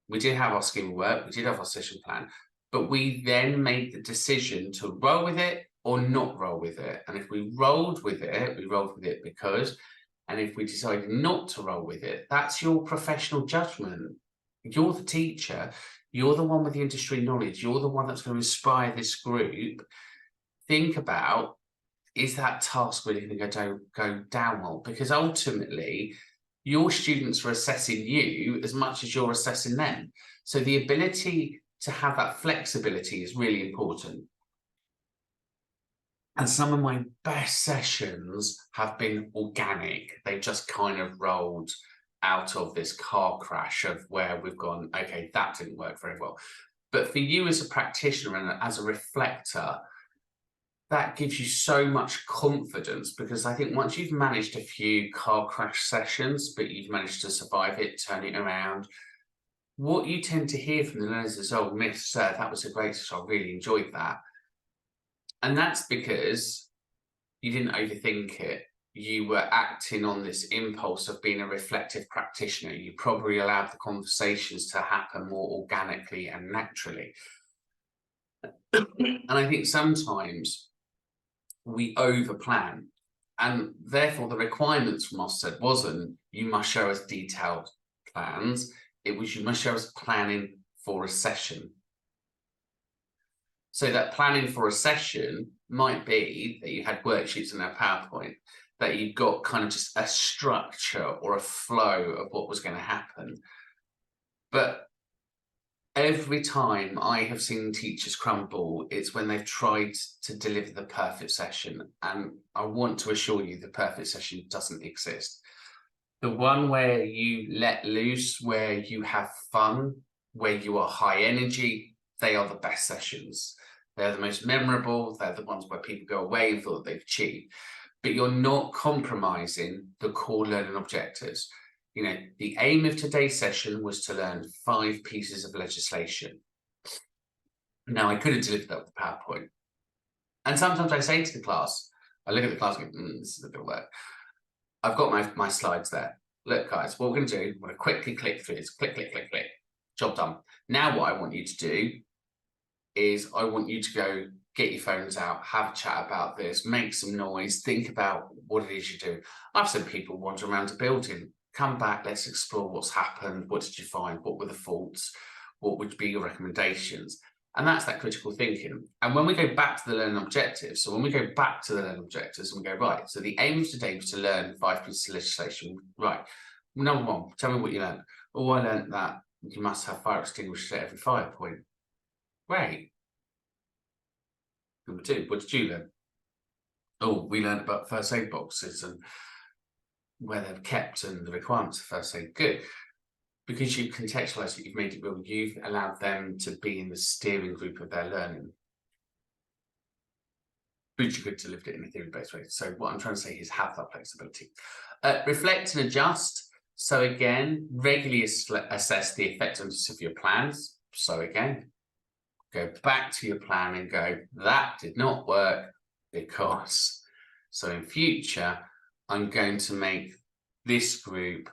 we did have our scheme of work, we did have our session plan, but we then made the decision to roll with it or not roll with it. And if we rolled with it because... And if we decide not to roll with it, that's your professional judgment. You're the teacher. You're the one with the industry knowledge. You're the one that's going to inspire this group. Think about, is that task really going to go down well? Because ultimately, your students are assessing you as much as you're assessing them. So the ability to have that flexibility is really important. And some of my best sessions have been organic. They've just kind of rolled out of this car crash of where we've gone, okay, that didn't work very well. But for you as a practitioner and as a reflector, that gives you so much confidence, because I think once you've managed a few car crash sessions, but you've managed to survive it, turn it around, what you tend to hear from the learners is, oh, Miss, that was a great session, I really enjoyed that. And that's because you didn't overthink it. You were acting on this impulse of being a reflective practitioner. You probably allowed the conversations to happen more organically and naturally. And I think sometimes we overplan. And therefore, the requirements from Ofsted wasn't, you must show us detailed plans. It was, you must show us planning for a session. So that planning for a session might be that you had worksheets in a PowerPoint, that you've got kind of just a structure or a flow of what was going to happen. But every time I have seen teachers crumble, it's when they've tried to deliver the perfect session. And I want to assure you the perfect session doesn't exist. The one where you let loose, where you have fun, where you are high energy, they are the best sessions. They're the most memorable. They're the ones where people go away and feel that they've achieved. But you're not compromising the core learning objectives. You know, the aim of today's session was to learn 5 pieces of legislation. Now, I could have delivered that with PowerPoint. And sometimes I say to the class, I look at the class and go, this is a bit of work. I've got my slides there. Look, guys, what we're going to do, we're going to quickly click through this. Click, click, click, click. job done. Now what I want you to do is I want you to go get your phones out, have a chat about this, make some noise, think about what it is you do. I've seen people wander around a building, come back, let's explore what's happened, what did you find, what were the faults, what would be your recommendations? And that's that critical thinking. And when we go back to the learning objectives, so when we go back to the learning objectives and we go, right, so the aim of today was to learn 5 pieces of legislation. Right, number 1, tell me what you learned. Oh, I learned that you must have fire extinguishers at every fire point. Great. Number 2, what did you learn? Oh, we learned about first aid boxes and where they're kept and the requirements of first aid. Good. Because you've contextualized it, you've made it real, you've allowed them to be in the steering group of their learning. But you could deliver it in a theory-based way. So what I'm trying to say is have that flexibility. Reflect and adjust. So again, regularly assess the effectiveness of your plans. So again, go back to your plan and go, that did not work because. So in future, I'm going to make this group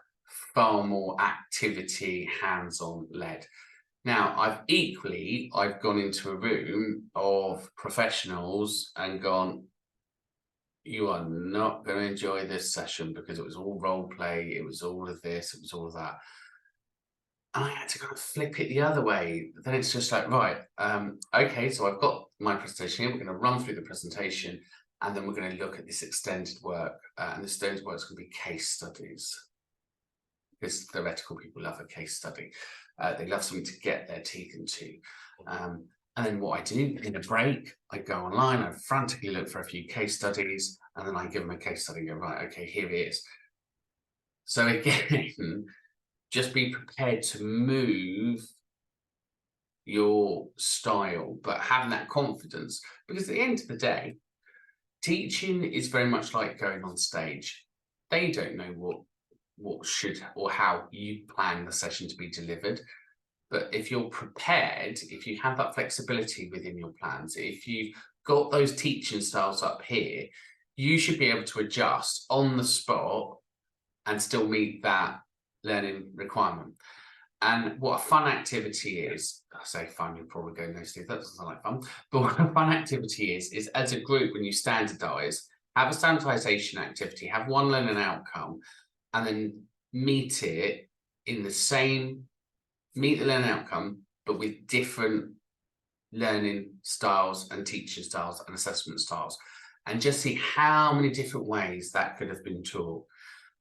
far more activity, hands-on led. Now, I've gone into a room of professionals and gone, you are not going to enjoy this session because it was all role play, it was all of this, it was all of that. And I had to kind of flip it the other way. Then it's just like, right, okay, so I've got my presentation here. We're going to run through the presentation and then we're going to look at this extended work. And the extended work is going to be case studies. Because theoretical people love a case study. They love something to get their teeth into. And then what I do in a break, I go online, I frantically look for a few case studies, and then I give them a case study and go, right, okay, here it is. So again, just be prepared to move your style, but having that confidence, because at the end of the day, teaching is very much like going on stage. They don't know what should or how you plan the session to be delivered. But if you're prepared, if you have that flexibility within your plans, if you've got those teaching styles up here, you should be able to adjust on the spot and still meet that learning requirement. And what a fun activity is, I say fun, you're probably going, no, Steve, that doesn't sound like fun. But what a fun activity is as a group, when you standardize, have a standardization activity, have one learning outcome, and then meet it in the same, meet the learning outcome, but with different learning styles and teaching styles and assessment styles, and just see how many different ways that could have been taught.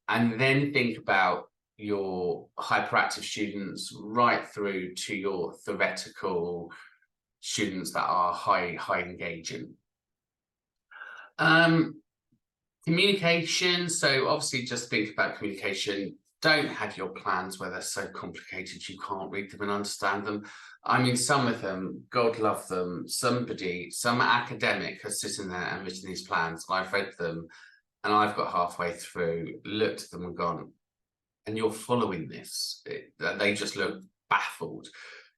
And then think about your hyperactive students right through to your theoretical students that are high engaging. Communication. So obviously just think about communication. Don't have your plans where they're so complicated you can't read them and understand them. I mean, some of them, God love them, some academic has sitting there and written these plans. I've read them and I've got halfway through, looked at them and gone, and you're following this. They just look baffled.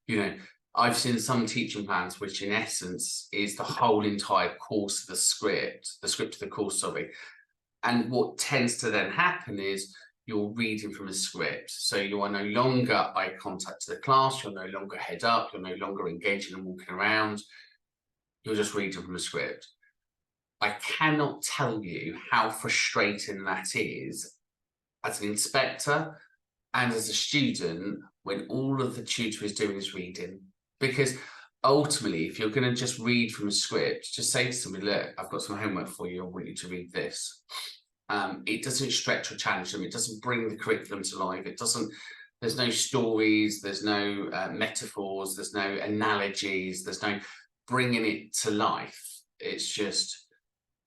You know, I've seen some teaching plans, which in essence is the whole entire course of the script of the course, sorry. And what tends to then happen is you're reading from a script. So you are no longer eye contact to the class, you're no longer head up, you're no longer engaging and walking around. You're just reading from a script. I cannot tell you how frustrating that is as an inspector and as a student when all of the tutor is doing is reading. Because ultimately, if you're going to just read from a script, just say to somebody, look, I've got some homework for you, I want you to read this. It doesn't stretch or challenge them, it doesn't bring the curriculum to life, there's no stories, there's no metaphors, there's no analogies, there's no bringing it to life. It's just,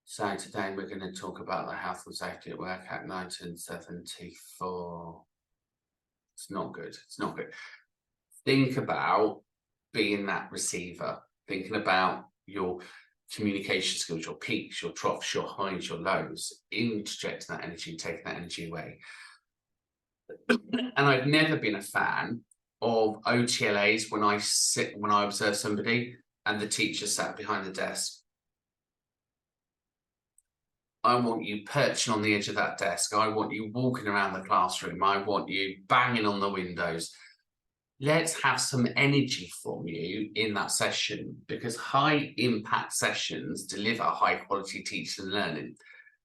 so today we're going to talk about the Health and Safety at Work Act 1974. It's not good. It's not good. Think about being that receiver, thinking about your communication skills, your peaks, your troughs, your highs, your lows, interjecting that energy, taking that energy away. And I've never been a fan of OTLAs when I observe somebody and the teacher sat behind the desk. I want you perching on the edge of that desk. I want you walking around the classroom. I want you banging on the windows. let's have some energy from you in that session, because high impact sessions deliver high quality teaching and learning.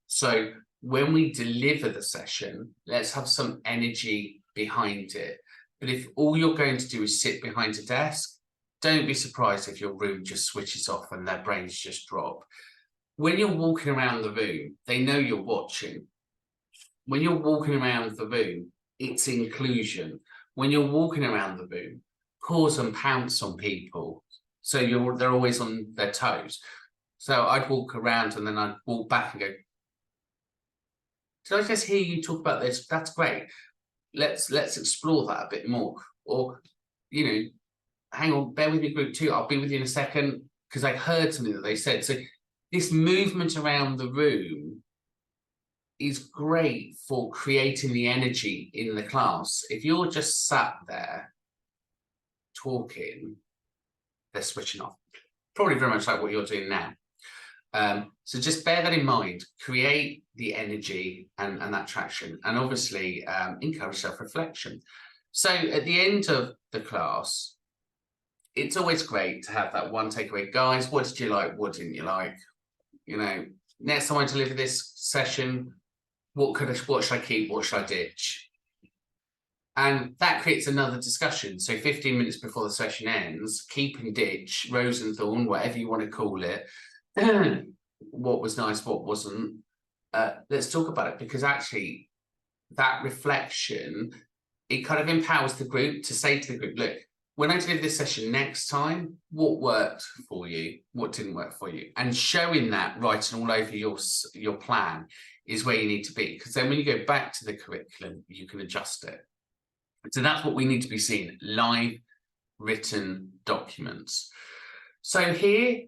So when we deliver the session, let's have some energy behind it. But if all you're going to do is sit behind a desk, don't be surprised if your room just switches off and their brains just drop. When you're walking around the room, they know you're watching. When you're walking around the room, it's inclusion. When you're walking around the room, pause and pounce on people. So they're always on their toes. So I'd walk around and then I'd walk back and go, did I just hear you talk about this? That's great. Let's explore that a bit more. Or, you know, hang on, bear with me, group 2. I'll be with you in a second because I heard something that they said. So this movement around the room is great for creating the energy in the class. If you're just sat there talking, they're switching off. Probably very much like what you're doing now. So just bear that in mind, create the energy and that traction, and obviously encourage self-reflection. So at the end of the class, it's always great to have that one takeaway. Guys, what did you like? What didn't you like? You know, next time I deliver this session, what should I keep? What should I ditch? And that creates another discussion. So 15 minutes before the session ends, keep and ditch, rose and thorn, whatever you want to call it. What was nice, what wasn't. Let's talk about it, because actually that reflection, it kind of empowers the group to say to the group, look, when I deliver this session next time, what worked for you? What didn't work for you? And showing that, writing all over your plan is where you need to be. Because then when you go back to the curriculum, you can adjust it. So that's what we need to be seeing, live written documents. So here,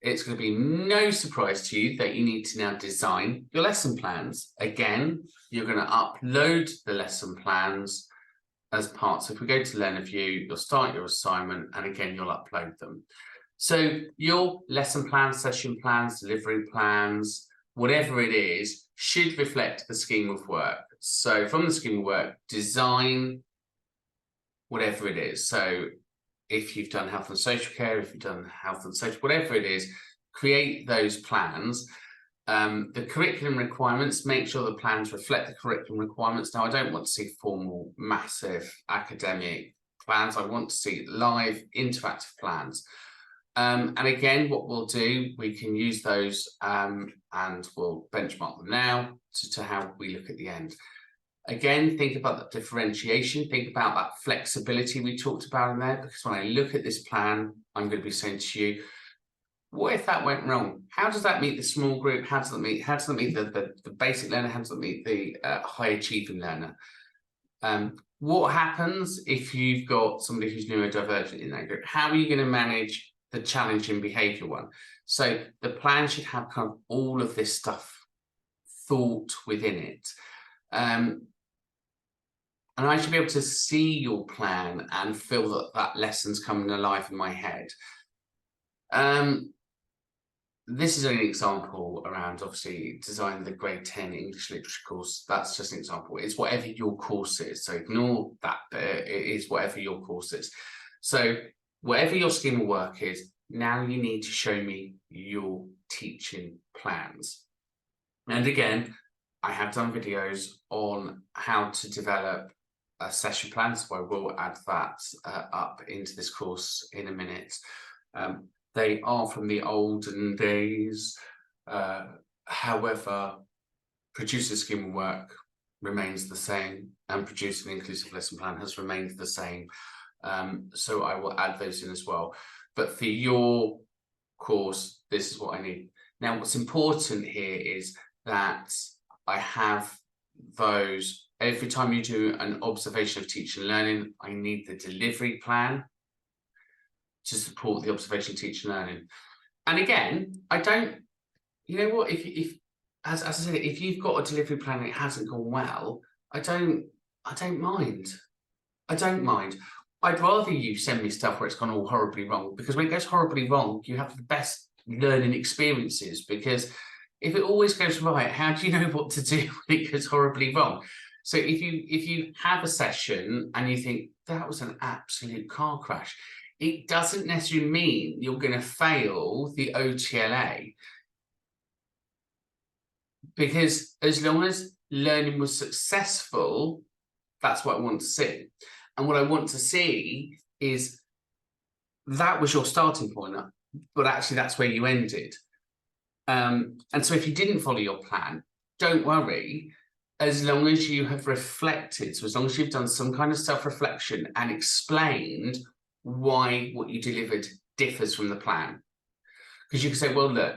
it's going to be no surprise to you that you need to now design your lesson plans. Again, you're going to upload the lesson plans as parts. So if we go to Learner View, you'll start your assignment, and again, you'll upload them. So your lesson plans, session plans, delivery plans, whatever it is, should reflect the scheme of work. So from the scheme of work, design whatever it is. So if you've done health and social care, if you've done health and social, whatever it is, create those plans. The curriculum requirements, make sure the plans reflect the curriculum requirements. Now, I don't want to see formal, massive academic plans. I want to see live, interactive plans. And again, what we'll do, we can use those and we'll benchmark them now to how we look at the end. Again, think about that differentiation, think about that flexibility we talked about in there, because when I look at this plan, I'm going to be saying to you, what if that went wrong? How does that meet the small group? How does it meet the basic learner? How does it meet the high achieving learner? What happens if you've got somebody who's neurodivergent in that group? How are you going to manage the challenging behavior one? So the plan should have kind of all of this stuff thought within it. And I should be able to see your plan and feel that that lesson's coming alive in my head. This is only an example around, obviously, design the grade 10 English literature course. That's just an example. It's whatever your course is. So ignore that bit. It is whatever your course is. So whatever your scheme of work is, now you need to show me your teaching plans. And again, I have done videos on how to develop a session plan, so I will add that up into this course in a minute. They are from the olden days. However, producing a scheme of work remains the same, and producing an inclusive lesson plan has remained the same. So I will add those in as well. But for your course, this is what I need. Now, what's important here is that I have those, every time you do an observation of teaching and learning, I need the delivery plan to support the observation of teaching and learning. And again, I don't, you know what, if as I said, if you've got a delivery plan and it hasn't gone well, I don't mind. I don't mind. I'd rather you send me stuff where it's gone all horribly wrong, because when it goes horribly wrong, you have the best learning experiences. Because if it always goes right, how do you know what to do when it goes horribly wrong? So if you have a session and you think that was an absolute car crash, it doesn't necessarily mean you're going to fail the OTLA, because as long as learning was successful, that's what I want to see. And what I want to see is that was your starting point, but actually that's where you ended. And so if you didn't follow your plan, don't worry, as long as you have reflected, so as long as you've done some kind of self-reflection and explained why what you delivered differs from the plan. Because you can say, well, look,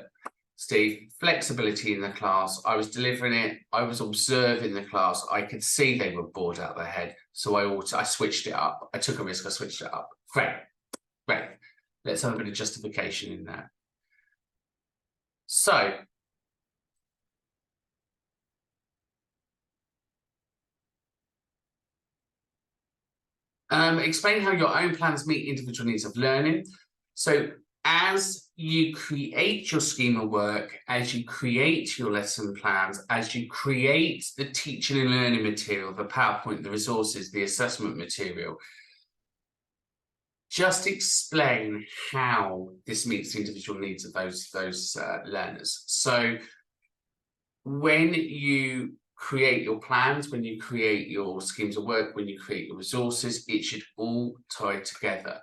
Steve, flexibility in the class, I was delivering it, I was observing the class, I could see they were bored out of their head, so I switched it up. I took a risk, I switched it up. Great. Let's have a bit of justification in there. So, explain how your own plans meet individual needs of learning. So as you create your schema work, as you create your lesson plans, as you create the teaching and learning material, the PowerPoint, the resources, the assessment material, just explain how this meets the individual needs of those learners. So when you create your plans, when you create your schemes of work, when you create your resources, it should all tie together.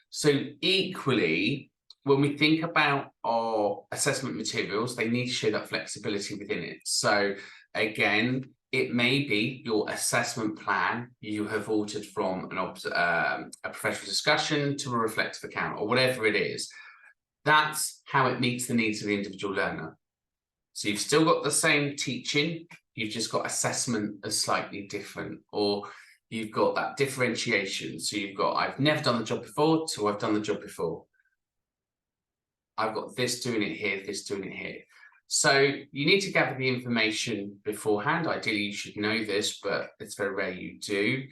So equally, when we think about our assessment materials, they need to show that flexibility within it. So again, it may be your assessment plan you have altered from a professional discussion to a reflective account, or whatever it is. That's how it meets the needs of the individual learner. So you've still got the same teaching, you've just got assessment as slightly different, or you've got that differentiation. So you've got, I've never done the job before, to I've done the job before. I've got this doing it here, this doing it here. So you need to gather the information beforehand. Ideally, you should know this, but it's very rare you do.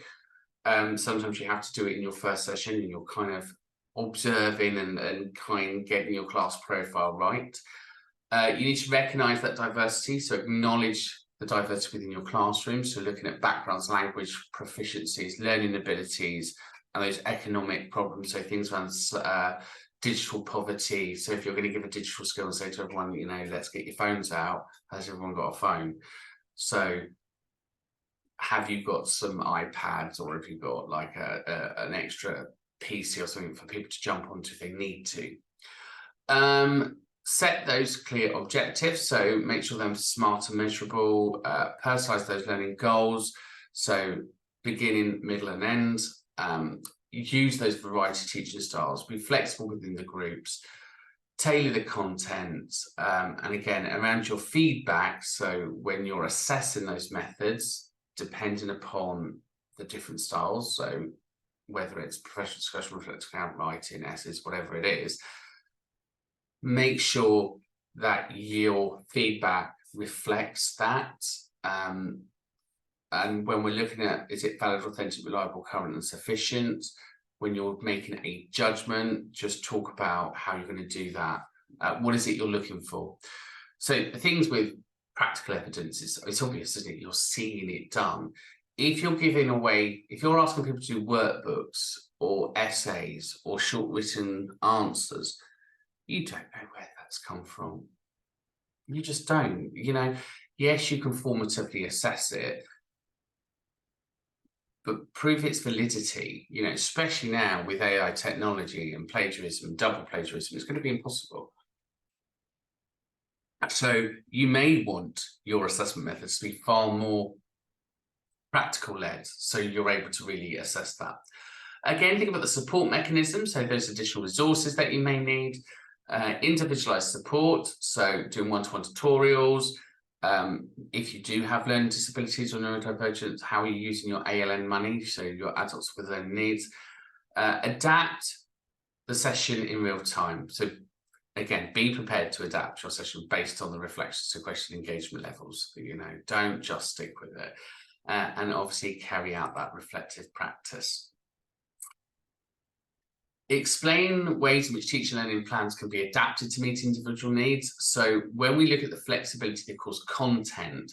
Sometimes you have to do it in your first session and you're kind of observing and kind of getting your class profile right. You need to recognise that diversity, so acknowledge the diversity within your classroom. So looking at backgrounds, language, proficiencies, learning abilities, and those economic problems. So things around digital poverty. So if you're going to give a digital skill and say to everyone, you know, let's get your phones out, has everyone got a phone? So have you got some iPads, or have you got like an extra PC or something for people to jump onto if they need to? Set those clear objectives, so make sure they're smart and measurable. Personalize those learning goals, so beginning, middle and end. Use those variety teaching styles, be flexible within the groups, tailor the content, and again, around your feedback, so when you're assessing those methods, depending upon the different styles, so whether it's professional discussion, reflective account, writing, essays, whatever it is, make sure that your feedback reflects that. And when we're looking at, is it valid, authentic, reliable, current and sufficient? When you're making a judgment, just talk about how you're going to do that. What is it you're looking for? So the things with practical evidence, it's obvious, isn't it? You're seeing it done. If you're giving away, if you're asking people to do workbooks or essays or short written answers, you don't know where that's come from. You just don't, you know. Yes, you can formatively assess it, but prove its validity, you know, especially now with AI technology and plagiarism, double plagiarism, it's going to be impossible. So you may want your assessment methods to be far more practical led, so you're able to really assess that. Again, think about the support mechanism, so those additional resources that you may need. Individualized support, so doing one-to-one tutorials. If you do have learning disabilities or neurodivergence, how are you using your ALN money, so your adults with learning needs? Adapt the session in real time. So again, be prepared to adapt your session based on the reflections to question engagement levels. You know, don't just stick with it. And obviously carry out that reflective practice. Explain ways in which teaching and learning plans can be adapted to meet individual needs. So when we look at the flexibility of the course content,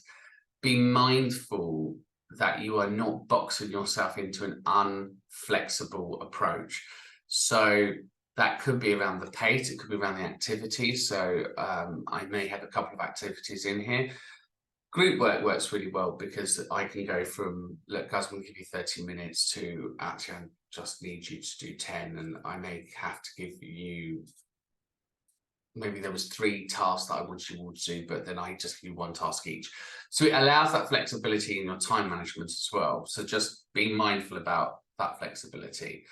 be mindful that you are not boxing yourself into an unflexible approach. So that could be around the pace, it could be around the activity. So I may have a couple of activities in here. Group work works really well because I can go from, look, guys, I'm going to give you 30 minutes to actually, I just need you to do 10, and I may have to give you, maybe there was 3 tasks that I wanted you all to do, but then I just give you 1 task each. So it allows that flexibility in your time management as well. So just be mindful about that flexibility.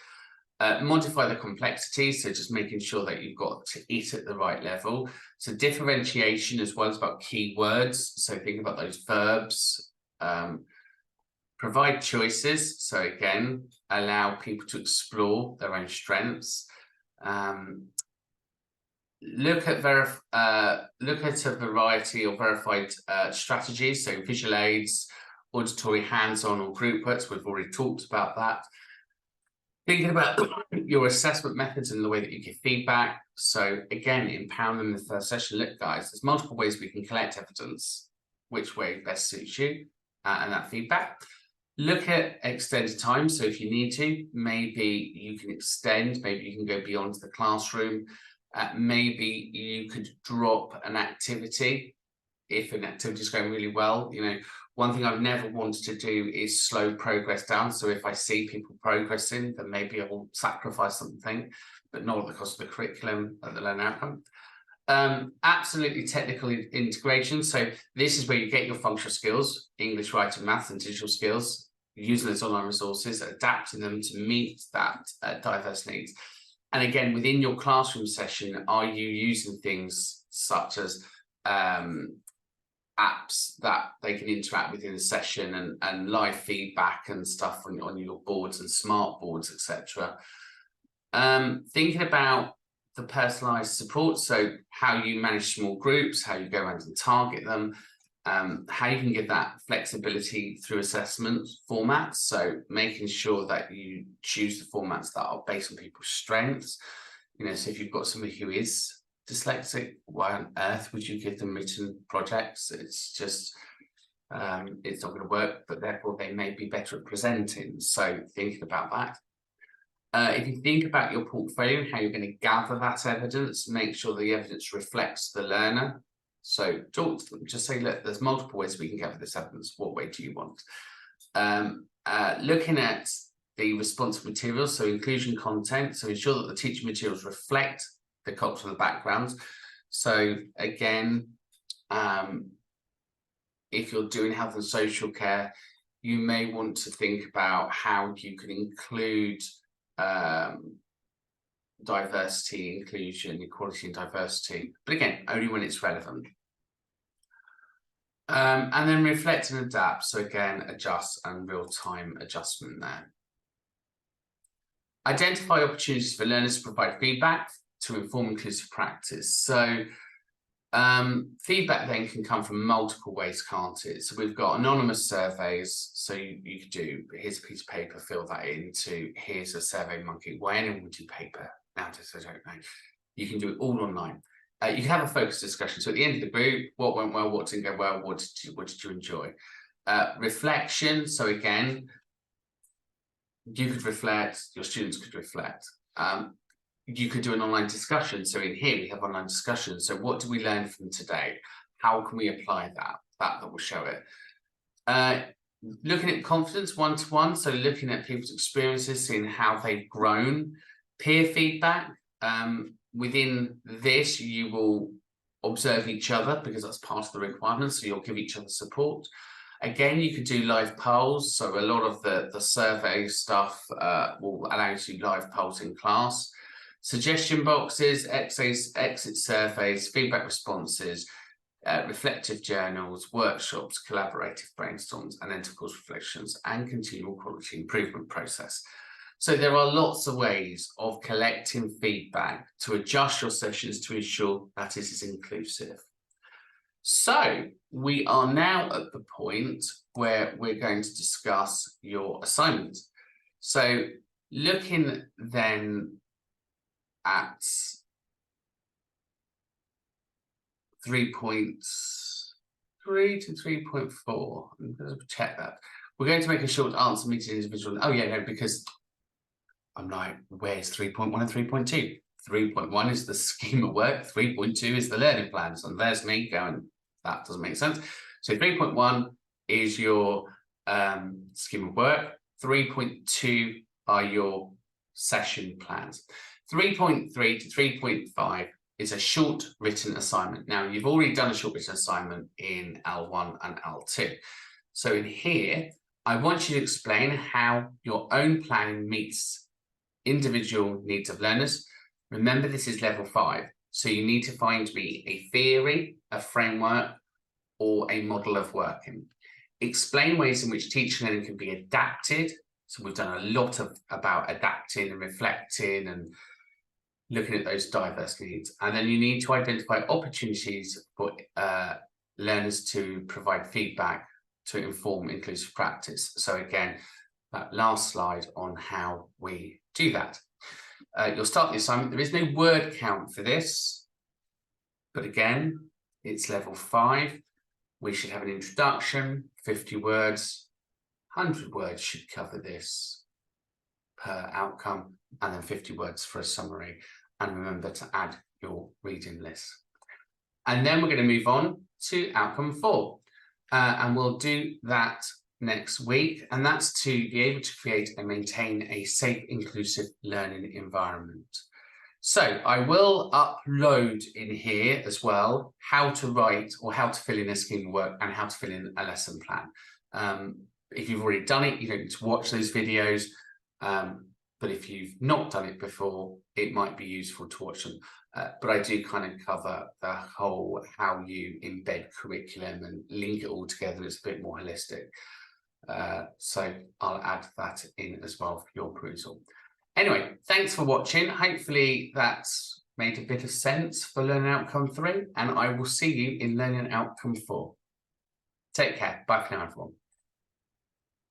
Modify the complexity, so just making sure that you've got to eat at the right level. So differentiation as well is about keywords. So think about those verbs. Provide choices. So again, allow people to explore their own strengths. Look at a variety of verified strategies. So visual aids, auditory, hands-on, or group works. We've already talked about that. Thinking about your assessment methods and the way that you give feedback. So again, empower them in the first session. Look, guys, there's multiple ways we can collect evidence, which way best suits you, and that feedback. Look at extended time. So if you need to, maybe you can extend, maybe you can go beyond the classroom. Maybe you could drop an activity if an activity is going really well. You know, one thing I've never wanted to do is slow progress down. So if I see people progressing, then maybe I will sacrifice something, but not at the cost of the curriculum and the learning outcome. Absolutely technical integration. So this is where you get your functional skills, English, writing, maths, and digital skills, using those online resources, adapting them to meet that diverse needs. And again, within your classroom session, are you using things such as apps that they can interact with in the session, and live feedback and stuff on your boards and smart boards, etc. Thinking about the personalized support, so how you manage small groups, how you go around and target them, how you can give that flexibility through assessment formats. So making sure that you choose the formats that are based on people's strengths. You know, so if you've got somebody who is dyslexic, why on earth would you give them written projects? It's just it's not going to work, but therefore they may be better at presenting. So thinking about that. If you think about your portfolio, how you're going to gather that evidence, make sure the evidence reflects the learner. So talk to them, just say, look, there's multiple ways we can gather this evidence. What way do you want? Looking at the responsive materials, so inclusion content, so ensure that the teaching materials reflect the cultural backgrounds. So again, if you're doing health and social care, you may want to think about how you can include diversity, inclusion, equality, and diversity, but again, only when it's relevant. And then reflect and adapt. So again, adjust and real-time adjustment there. Identify opportunities for learners to provide feedback to inform inclusive practice. So feedback then can come from multiple ways, can't it? So we've got anonymous surveys. So you could do, here's a piece of paper, fill that in, to here's a survey monkey. Why anyone would do paper nowadays, I don't know. You can do it all online. You can have a focused discussion. So at the end of the group, what went well, what didn't go well, what did you enjoy? Reflection. So again, you could reflect, your students could reflect. You could do an online discussion. So in here we have online discussion. So what do we learn from today? How can we apply that? That will show it. Looking at confidence one-to-one. So looking at people's experiences, seeing how they've grown. Peer feedback. Within this, you will observe each other because that's part of the requirements. So you'll give each other support. Again, you could do live polls. So a lot of the survey stuff will allow you to do live polls in class. Suggestion boxes, exit surveys, feedback responses, reflective journals, workshops, collaborative brainstorms, and then of course reflections and continual quality improvement process. So there are lots of ways of collecting feedback to adjust your sessions to ensure that it is inclusive. So we are now at the point where we're going to discuss your assignment. So looking then at 3.3 to 3.4, I'm going to check that. we're going to make a short answer meeting individual. Oh yeah, no, because I'm like, where's 3.1 and 3.2? 3.1 is the scheme of work, 3.2 is the learning plans. And there's me going, that doesn't make sense. So 3.1 is your scheme of work. 3.2 are your session plans. 3.3 to 3.5 is a short written assignment. Now, you've already done a short written assignment in L1 and L2. So in here, I want you to explain how your own planning meets individual needs of learners. Remember, this is level 5. So you need to find me a theory, a framework, or a model of working. Explain ways in which teaching and learning can be adapted. So we've done a lot about adapting and reflecting and looking at those diverse needs. And then you need to identify opportunities for learners to provide feedback to inform inclusive practice. So again, that last slide on how we do that. You'll start the assignment. There is no word count for this, but again, it's level 5. We should have an introduction, 50 words, 100 words should cover this per outcome, and then 50 words for a summary. And remember to add your reading list. And then we're going to move on to outcome 4. And we'll do that next week. And that's to be able to create and maintain a safe, inclusive learning environment. So I will upload in here as well how to write or how to fill in a scheme of work and how to fill in a lesson plan. If you've already done it, you don't need to watch those videos. But if you've not done it before, it might be useful to watch them. But I do kind of cover the whole how you embed curriculum and link it all together. It's a bit more holistic. So I'll add that in as well for your perusal. Anyway, thanks for watching. Hopefully that's made a bit of sense for Learning Outcome 3, and I will see you in Learning Outcome 4. Take care. Bye for now, everyone.